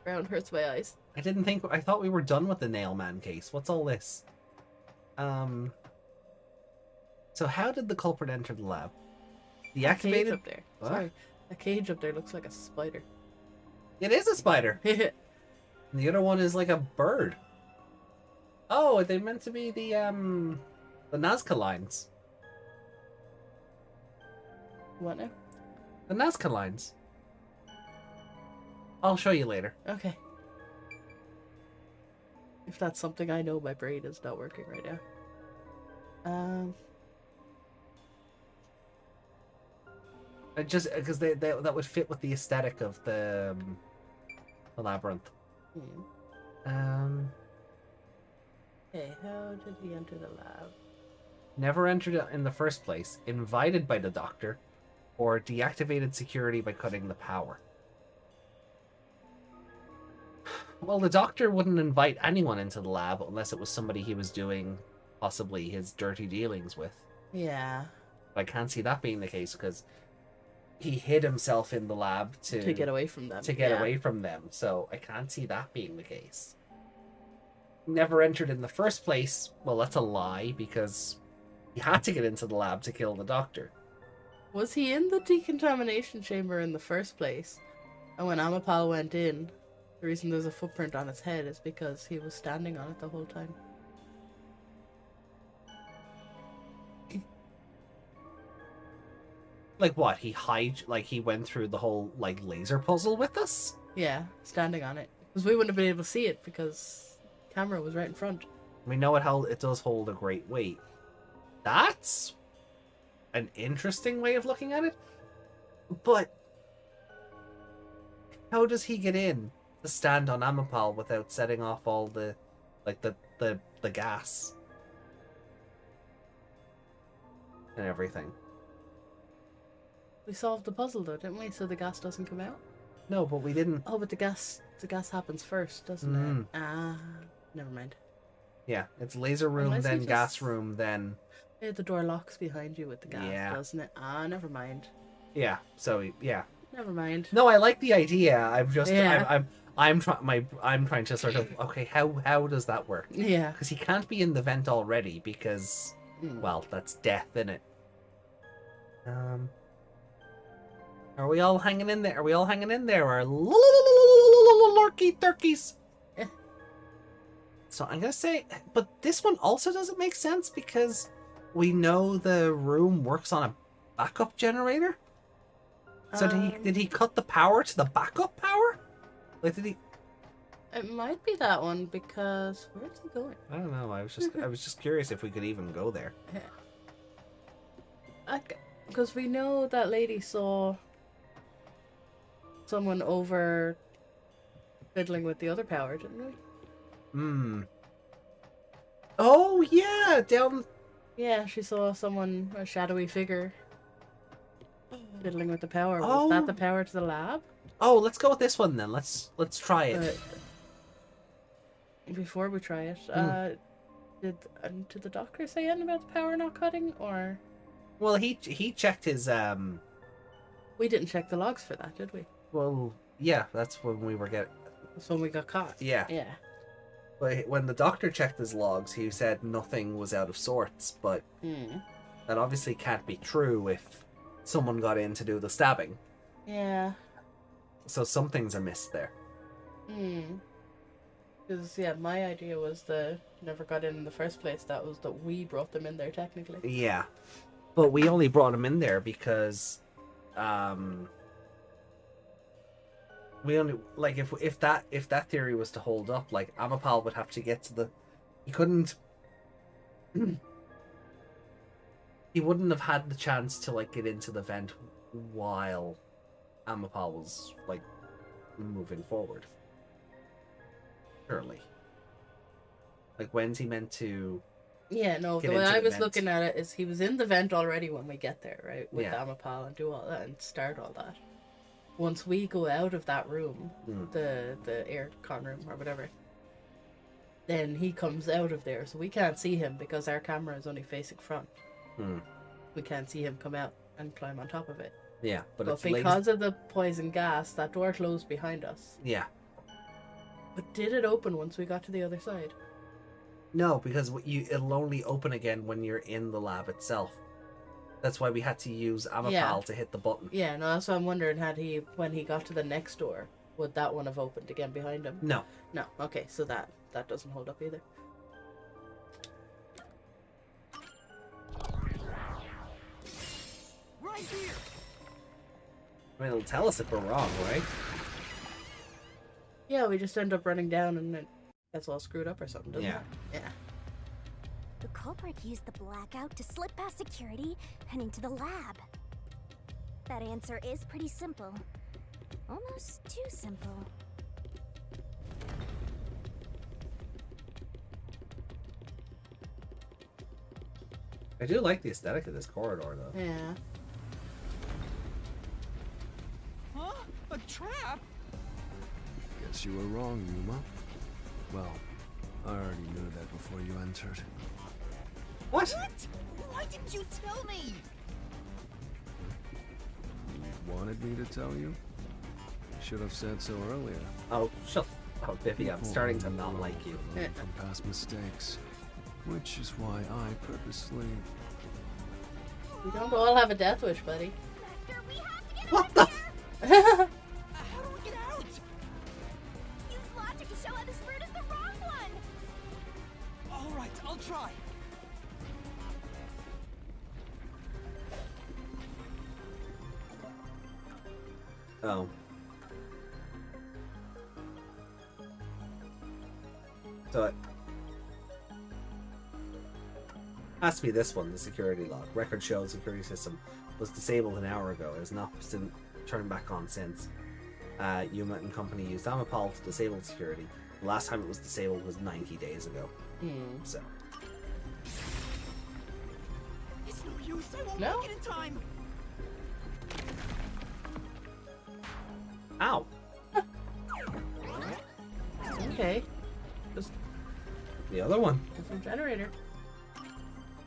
Round hurts my eyes. I thought we were done with the Nailman case. What's all this? So how did the culprit enter the lab? Cage Deactivated? up there. What? Sorry. A cage up there looks like a spider. It is a spider. And the other one is like a bird. Oh, are they meant to be the Nazca lines? What now? The Nazca lines. I'll show you later. Okay. If that's something I know, my brain is not working right now. Just because that would fit with the aesthetic of the labyrinth. Okay, how did he enter the lab? Never entered it in the first place. Invited by the doctor, or deactivated security by cutting the power. Well, the doctor wouldn't invite anyone into the lab unless it was somebody he was doing possibly his dirty dealings with. Yeah. But I can't see that being the case because he hid himself in the lab To get away from them. to get yeah. away from them. So I can't see that being the case. Never entered in the first place. Well, that's a lie because he had to get into the lab to kill the doctor. Was he in the decontamination chamber in the first place? And when Amapal went in, the reason there's a footprint on his head is because he was standing on it the whole time. Like what? He went through the whole like laser puzzle with us? Yeah, standing on it. Because we wouldn't have been able to see it because the camera was right in front. We know it does hold a great weight. That's an interesting way of looking at it. But how does he get in to stand on Amapal without setting off all the gas and everything? We solved the puzzle though, didn't we? So the gas doesn't come out? No, but we didn't. Oh, but the gas The gas happens first, doesn't it? Ah, never mind. Yeah, it's laser room, Unless then you gas just- room, then... Yeah, the door locks behind you with the gas, Yeah. doesn't it? Ah, never mind. Yeah, so, yeah. Never mind. No, I like the idea. I'm just... Yeah. I'm trying to sort of... Okay, how does that work? Yeah. Because he can't be in the vent already, because... Well, that's death, innit? Are we all hanging in there? Are we all hanging in there? Or lurky turkeys? Yeah. So I'm gonna say, but this one also doesn't make sense because we know the room works on a backup generator. So did he cut the power to the backup power? Like did he? It might be that one because where's he going? I don't know. I was just curious if we could even go there. Yeah. Because we know that lady saw someone over fiddling with the other power, didn't we? Oh yeah, down. Yeah, she saw someone, a shadowy figure, fiddling with the power. Was that the power to the lab? Oh, let's go with this one then. Let's try it. Before we try it, did the doctor say anything about the power not cutting, or? Well, he checked his We didn't check the logs for that, did we? Well, yeah, that's when we were getting. That's when we got caught. Yeah. Yeah. But when the doctor checked his logs, he said nothing was out of sorts. But that obviously can't be true if someone got in to do the stabbing. Yeah. So something's amiss there. Because yeah, my idea was the never got in the first place. That was that we brought them in there technically. Yeah, but we only brought him in there because, we only like if that theory was to hold up, like Amapal would have to get to the. He couldn't. He wouldn't have had the chance to like get into the vent while Amapal was like moving forward. Surely. Like when's he meant to? Yeah, no. The way I was looking at it is he was in the vent already when we get there, right? With Amapal and do all that and start all that. Once we go out of that room, the aircon room or whatever, then he comes out of there, so we can't see him because our camera is only facing front. We can't see him come out and climb on top of it. Yeah, but it's because of the poison gas, that door closed behind us. Yeah. But did it open once we got to the other side? No, because it'll only open again when you're in the lab itself. That's why we had to use Amapal to hit the button. Yeah, no, that's what I'm wondering. When he got to the next door, would that one have opened again behind him? No. No. Okay, so that doesn't hold up either. Right here. I mean, it'll tell us if we're wrong, right? Yeah, we just end up running down and it gets all screwed up or something, doesn't it? Yeah. The culprit used the blackout to slip past security and into the lab. That answer is pretty simple. Almost too simple. I do like the aesthetic of this corridor, though. Yeah. Huh? A trap? Guess you were wrong, Yuma. Well, I already knew that before you entered. What? Why didn't you tell me? You wanted me to tell you? Should have said so earlier. Oh, shut up, Vivia. I'm starting to not like you. Learn from past mistakes, which is why I purposely... We don't all have a death wish, buddy. Master, we have to get What out of here! How do we get out? Use logic to show how this fruit is the wrong one! All right, I'll try. Oh. So it has to be this one, the security log. Record shows security system was disabled an hour ago. It has not been turned back on since. Yuma and company used Amapal to disable security. The last time it was disabled was 90 days ago. So. It's no use. I won't No? make it in time. Ow! okay. Just The other one. different generator.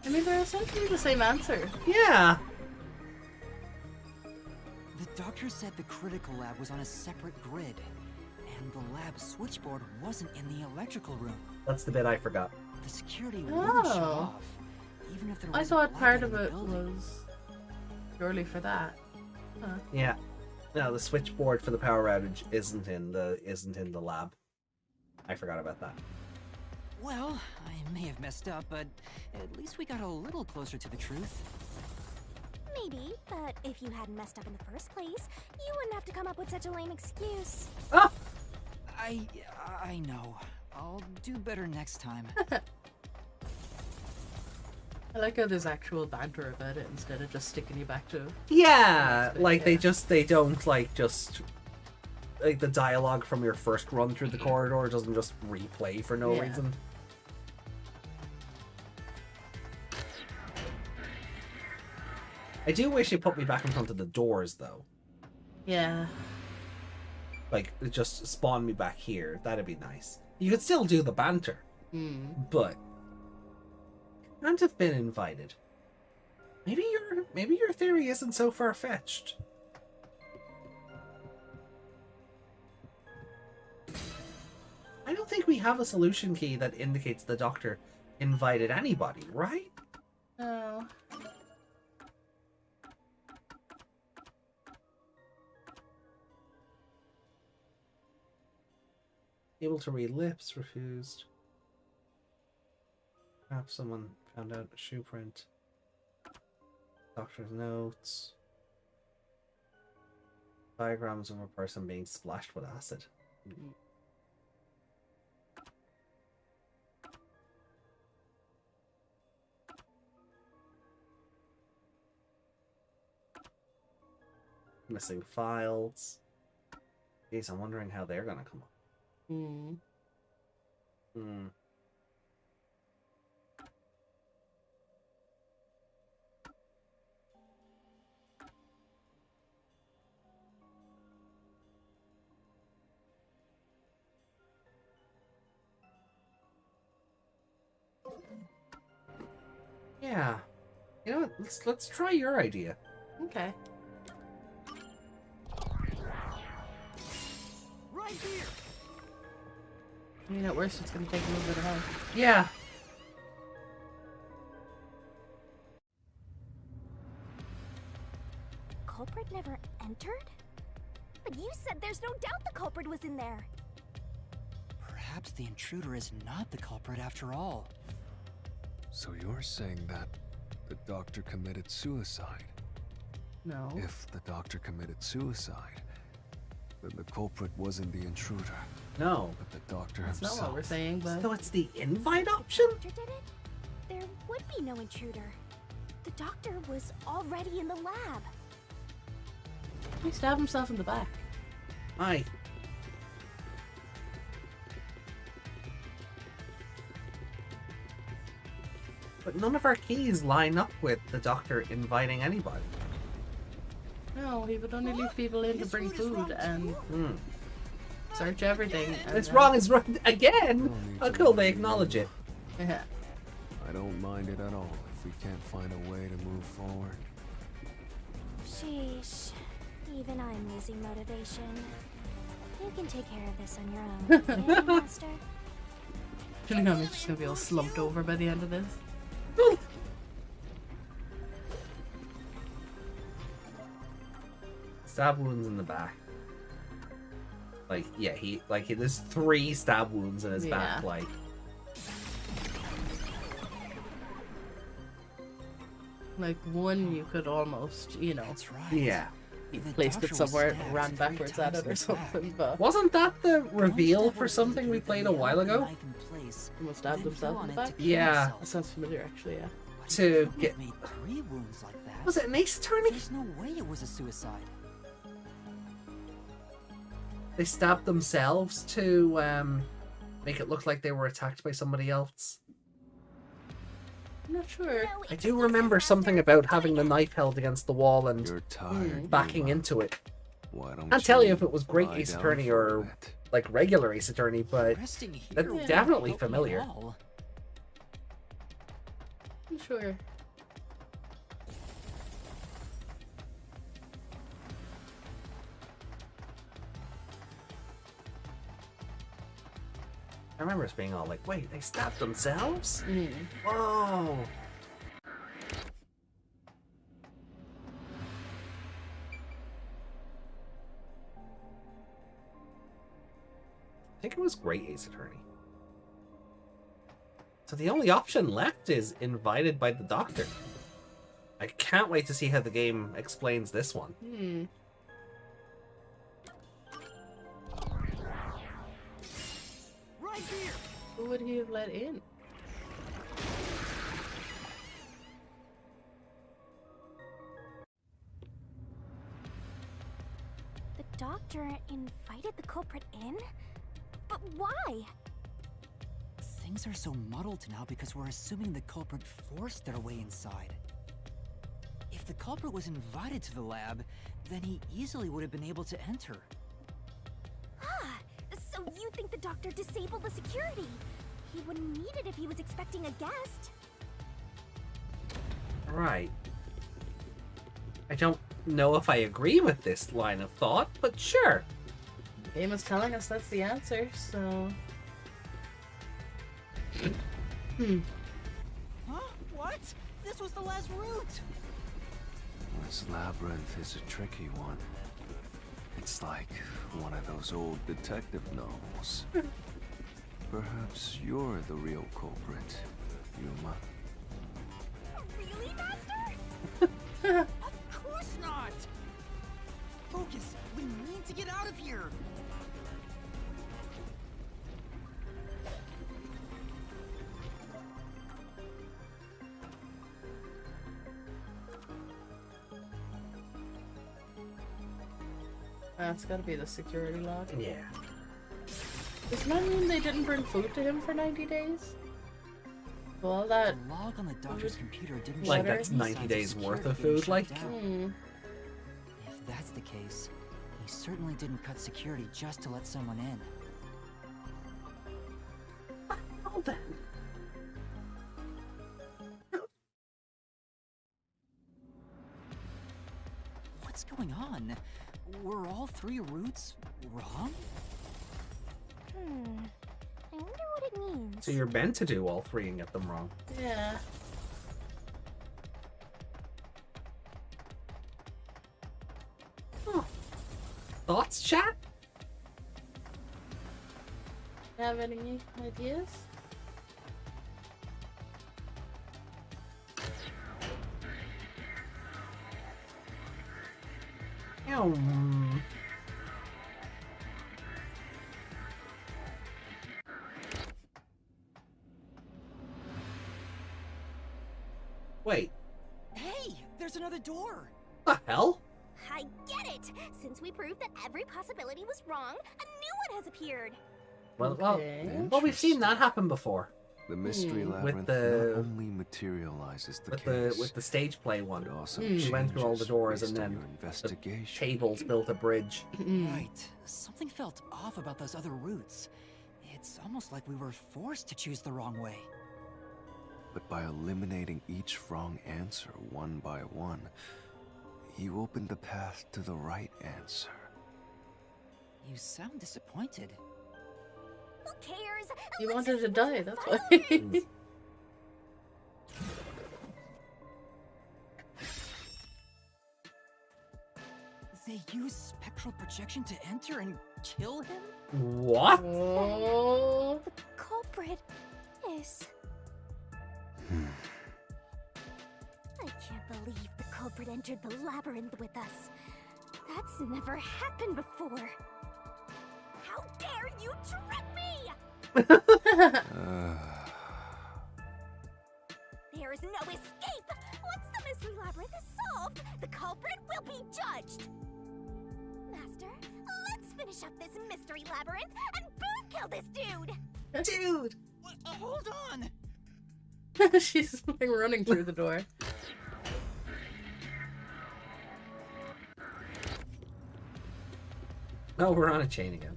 I mean, they're essentially the same answer. Yeah. The doctor said the critical lab was on a separate grid, and the lab switchboard wasn't in the electrical room. That's the bit I forgot. The security wouldn't shut Oh. off, even if there I was thought a part blackout of in the it building. was purely for that. Huh. Yeah. No, the switchboard for the power outage isn't in the lab. I forgot about that. Well, I may have messed up, but at least we got a little closer to the truth. Maybe, but if you hadn't messed up in the first place, you wouldn't have to come up with such a lame excuse. Ah! I know. I'll do better next time. I like how there's actual banter about it instead of just sticking you back to. Yeah, like yeah. they don't like just like the dialogue from your first run through the corridor doesn't just replay for no Yeah. reason. I do wish it put me back in front of the doors though. Yeah. Like it just spawned me back here. That'd be nice. You could still do the banter, but can't have been invited. Maybe your theory isn't so far fetched. I don't think we have a solution key that indicates the doctor invited anybody, right? No. Able to read lips, refused. Perhaps someone found out a shoe print. Doctor's notes. Diagrams of a person being splashed with acid. Missing files. Geez, I'm wondering how they're gonna come up. Yeah. You know what? Let's try your idea. Okay. Right here. I mean, at worst, it's gonna take a little bit of help. Yeah. Culprit never entered? But you said there's no doubt the culprit was in there. Perhaps the intruder is not the culprit after all. So you're saying that the doctor committed suicide? No. If the doctor committed suicide, then the culprit wasn't the intruder, No. but the doctor That's not himself. what we're saying, but So it's the invite option? Doctor did it? There would be no intruder. The doctor was already in the lab. he stabbed himself in the back. Aye. But none of our keys line up with the doctor inviting anybody. No, he would only leave people in to bring food and search everything. And It's then- wrong, it's right again! How cool they acknowledge it. Yeah. I don't mind it at all if we can't find a way to move forward. Sheesh. Even I'm losing motivation. You can take care of this on your own, yeah, Master? Shinigami's just gonna be all slumped over by the end of this. Stab wounds in the back. Like, yeah, there's 3 stab wounds in his back, Yeah. like. Like one you could almost, you know, That's right. Yeah. The placed doctor it was somewhere stabbed and ran 3 backwards at times it in or the back. something, but Wasn't that the Once reveal that for was something we indicated, played he a while held the ago? knife in place, almost stabbed then himself fell in the on it back. to kill Yeah. himself. That sounds familiar, actually, yeah. But To he couldn't get- have made 3 wounds like that. Was it an ace attorney? There's no way it was a suicide. They stabbed themselves to make it look like they were attacked by somebody else. I'm not sure. No I do excuses, remember Master. something about having the knife held against the wall and You're tired. backing Yuma. into it. Why don't Can't tell you if it was Great lie Ace down Attorney for a or bit? like regular Ace Attorney, but Resting here that's wouldn't definitely help me at familiar. all. I'm sure. I remember us being all like, wait, they stabbed themselves? Mm. Whoa! I think it was great, Ace Attorney. So the only option left is invited by the doctor. I can't wait to see how the game explains this one. Hmm. Right here. Who would he have let in? The doctor invited the culprit in? But why? Things are so muddled now because we're assuming the culprit forced their way inside. If the culprit was invited to the lab, then he easily would have been able to enter. Ah, so you think the doctor disabled the security? He wouldn't need it if he was expecting a guest. Right. I don't know if I agree with this line of thought, but sure. The game is telling us that's the answer, so... Huh? What? This was the last route! This labyrinth is a tricky one. It's like one of those old detective novels. Perhaps you're the real culprit, Yuma. Really, Master? Of course not! Focus! We need to get out of here! It's gotta be the security log. Yeah. Doesn't that mean they didn't bring food to him for 90 days? So all that... The log on the doctor's computer didn't Like, show that's any 90 signs of days worth of security being food, like? shut down. Hmm. If that's the case, he certainly didn't cut security just to let someone in. Oh, then. What's going on? Were all three routes wrong? I wonder what it means. So you're meant to do all three and get them wrong. Yeah. Huh. Thoughts, chat? Have any ideas? Wait, Hey, there's another door! the hell? I get it! Since we proved that every possibility was wrong, a new one has appeared. Well, Okay. well, we've seen that happen before. The mystery labyrinth the- not only materializes the With case, the stage play one. but also We went through all the changes doors based and on then your investigation. Tables built a bridge. Right. Something felt off about those other routes. It's almost like we were forced to choose the wrong way. But by eliminating each wrong answer one by one, you opened the path to the right answer. You sound disappointed. Who cares? You Let's wanted to just die, move that's forward. why. They use spectral projection to enter and kill him? What? Oh. The culprit is... I can't believe the culprit entered the labyrinth with us. That's never happened before. How dare you trick me! There is no escape! Once the mystery labyrinth is solved, the culprit will be judged! Master, let's finish up this mystery labyrinth and boom kill this dude! Dude! Hold on! She's like running through the door. Oh, we're on a chain again.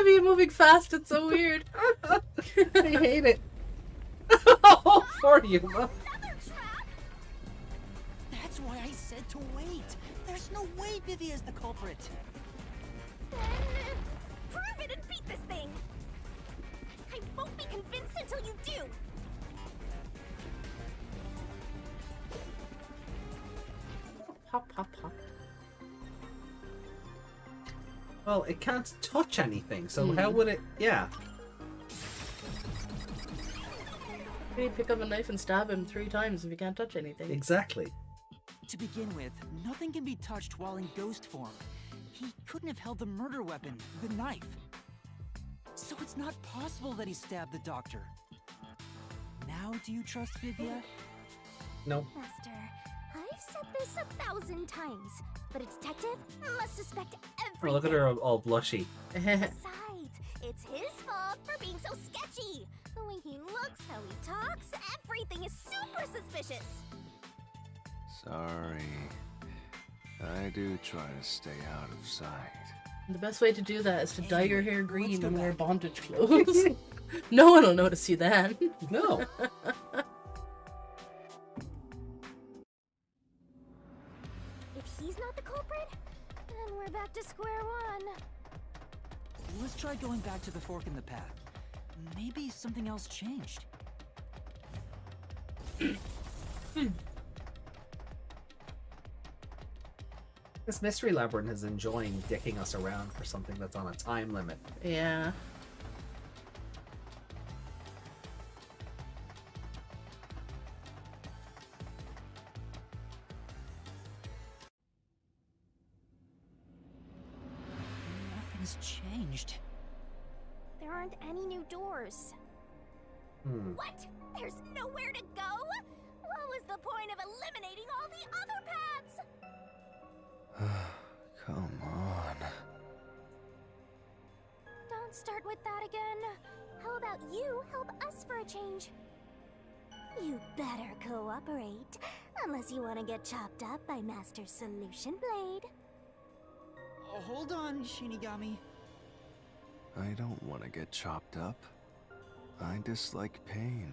Vivia moving fast. It's so weird. I hate it. Oh, poor Yuma. Another trap? That's why I said to wait. There's no way Vivia's the culprit. Then prove it and beat this thing. I won't be convinced until you do. Hop, hop, hop. Well, it can't touch anything, so how would it... Yeah. You pick up a knife and stab him 3 times if you can't touch anything. Exactly. To begin with, nothing can be touched while in ghost form. He couldn't have held the murder weapon, the knife. So it's not possible that he stabbed the doctor. Now do you trust Vivia? No. Master, I've said this 1,000 times, but a detective must suspect everything. Oh, look at her all blushy. Besides, it's his fault for being so sketchy. The way he looks, how he talks, everything is super suspicious. Sorry. I do try to stay out of sight. The best way to do that is to dye your hair green and wear bondage clothes. No one will notice you then. No. If he's not the culprit, then we're back to square one. Let's try going back to the fork in the path. Maybe something else changed. This mystery labyrinth is enjoying dicking us around for something that's on a time limit. Yeah. Nothing's changed. There aren't any new doors. What? There's nowhere to go? What was the point of eliminating all the other paths? Come on. Don't start with that again. How about you help us for a change? You better cooperate, unless you want to get chopped up by Master Solution Blade. Oh, hold on, Shinigami. I don't want to get chopped up. I dislike pain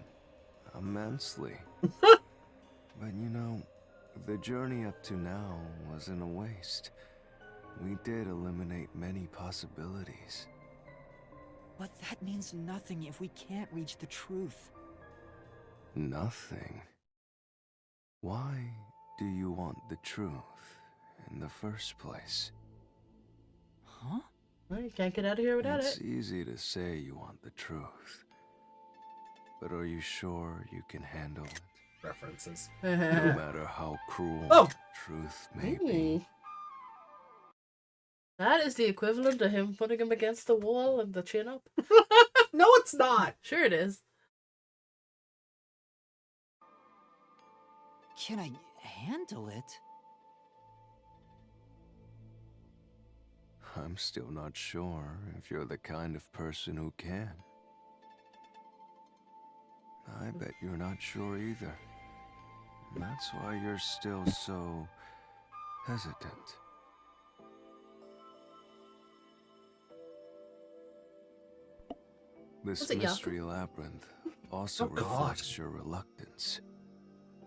immensely. But you know, the journey up to now wasn't a waste. We did eliminate many possibilities. But that means nothing if we can't reach the truth. Nothing? Why do you want the truth in the first place? Huh? Well, you can't get out of here without It's it. easy to say you want the truth. But are you sure you can handle it? References. No matter how cruel Oh! truth may be. That is the equivalent of him putting him against the wall and the chin up. No, it's not. Sure it is. Can I handle it? I'm still not sure if you're the kind of person who can. I bet you're not sure either. That's why you're still so hesitant. This it, Yako? mystery labyrinth also Oh, God. reflects your reluctance.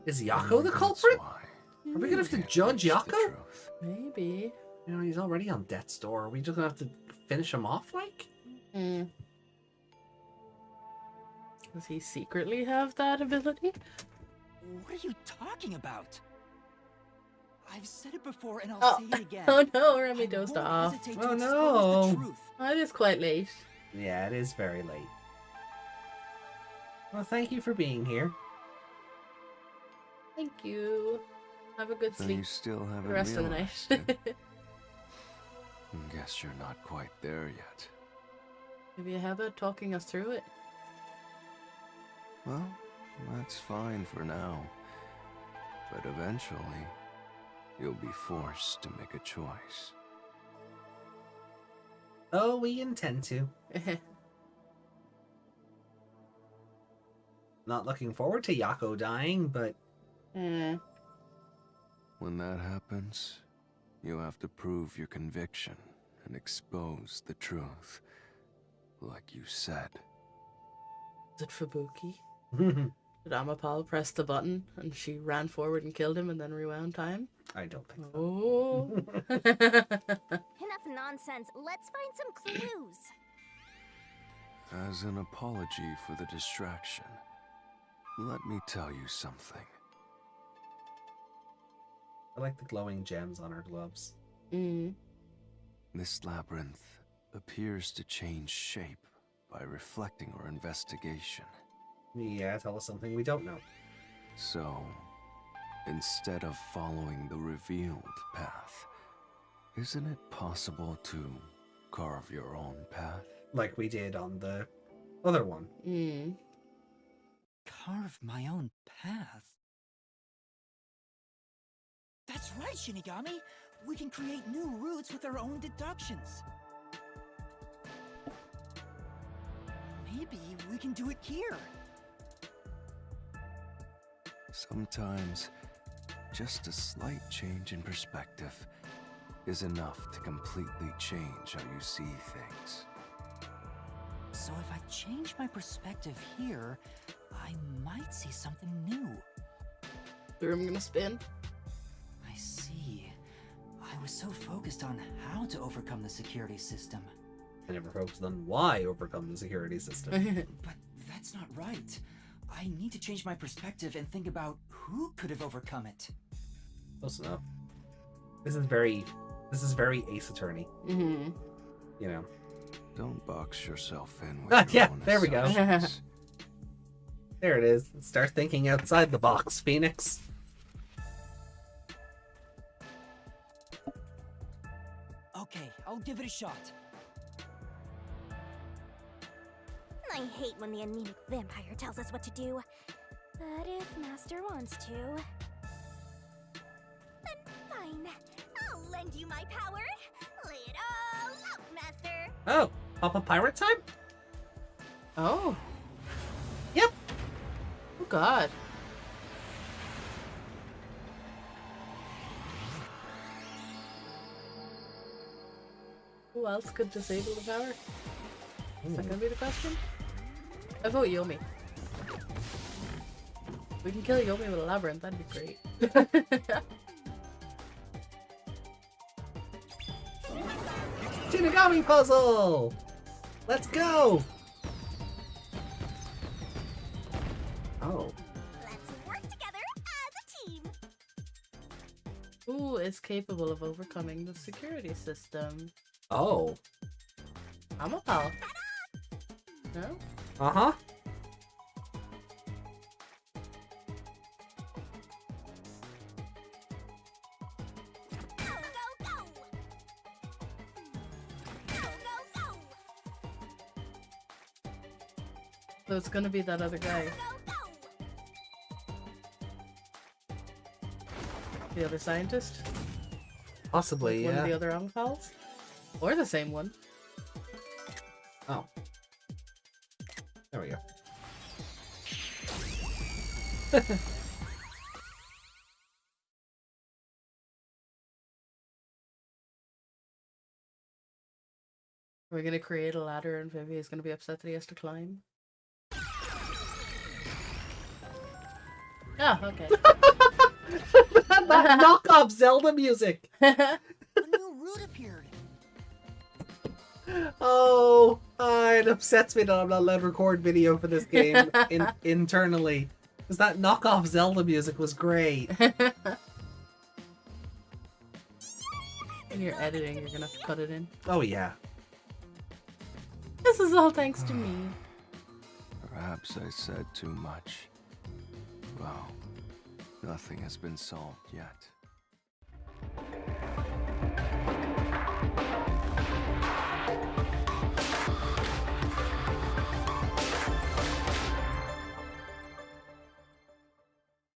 Is Yako the That's culprit? why Are we gonna have to you can't judge reach the Yako? truth. Maybe. You know, he's already on death's door. Are we just gonna have to finish him off, like? Does he secretly have that ability? What are you talking about? I've said it before and I'll say it again. Oh no, Remy I dozed won't off. hesitate Oh, to no. expose the truth. It is quite late. Yeah, it is very late. Well, thank you for being here. Thank you. Have a good So you sleep still haven't the rest of the night. realized it. Guess you're not quite there yet. Maybe how about talking us through it? Well, that's fine for now. But eventually, you'll be forced to make a choice. Oh, we intend to. Not looking forward to Yako dying, but When that happens, you have to prove your conviction and expose the truth. like you said. Is it Fubuki? Did Amapal press the button and she ran forward and killed him and then rewound time? I don't think so. Oh. Enough nonsense. Let's find some clues. As an apology for the distraction, let me tell you something. I like the glowing gems on her gloves. This labyrinth appears to change shape by reflecting our investigation. Yeah, tell us something we don't know. So, instead of following the revealed path, isn't it possible to carve your own path? Like we did on the other one. Carve my own path? That's right, Shinigami! We can create new routes with our own deductions. Maybe we can do it here. Sometimes, just a slight change in perspective is enough to completely change how you see things. So if I change my perspective here, I might see something new. The room gonna spin. I see. I was so focused on how to overcome the security system. I never focused on why overcome the security system. But that's not right. I need to change my perspective and think about who could have overcome it. Close enough. This is very Ace Attorney. You know. Don't box yourself in with your own there we go. assumptions. There it is. Start thinking outside the box, Phoenix. Okay, I'll give it a shot. I hate when the anemic vampire tells us what to do. But if Master wants to... then fine. I'll lend you my power. Lay it all out, Master. Oh, Papa Pirate time? Oh. Yep. Oh god. Who else could disable the power? Is that gonna be the question? I vote Yomi. We can kill Yomi with a labyrinth, that'd be great. Shinigami puzzle! Let's go! Oh. Let's work together as a team. Who is capable of overcoming the security system? Oh. Amapal. No? Uh-huh. So it's gonna be that other guy. The other scientist? Possibly, Like yeah. one of the other Amapals? Or the same one. Oh. There we go. We're gonna create a ladder and Vivia is gonna be upset that he has to climb. Oh, okay. That knockoff Zelda music! A new route appeared. Oh, it upsets me that I'm not allowed to record video for this game internally. Because that knockoff Zelda music was great. When you're editing, you're gonna have to cut it in. Oh, yeah. This is all thanks to me. Perhaps I said too much. Well, nothing has been solved yet.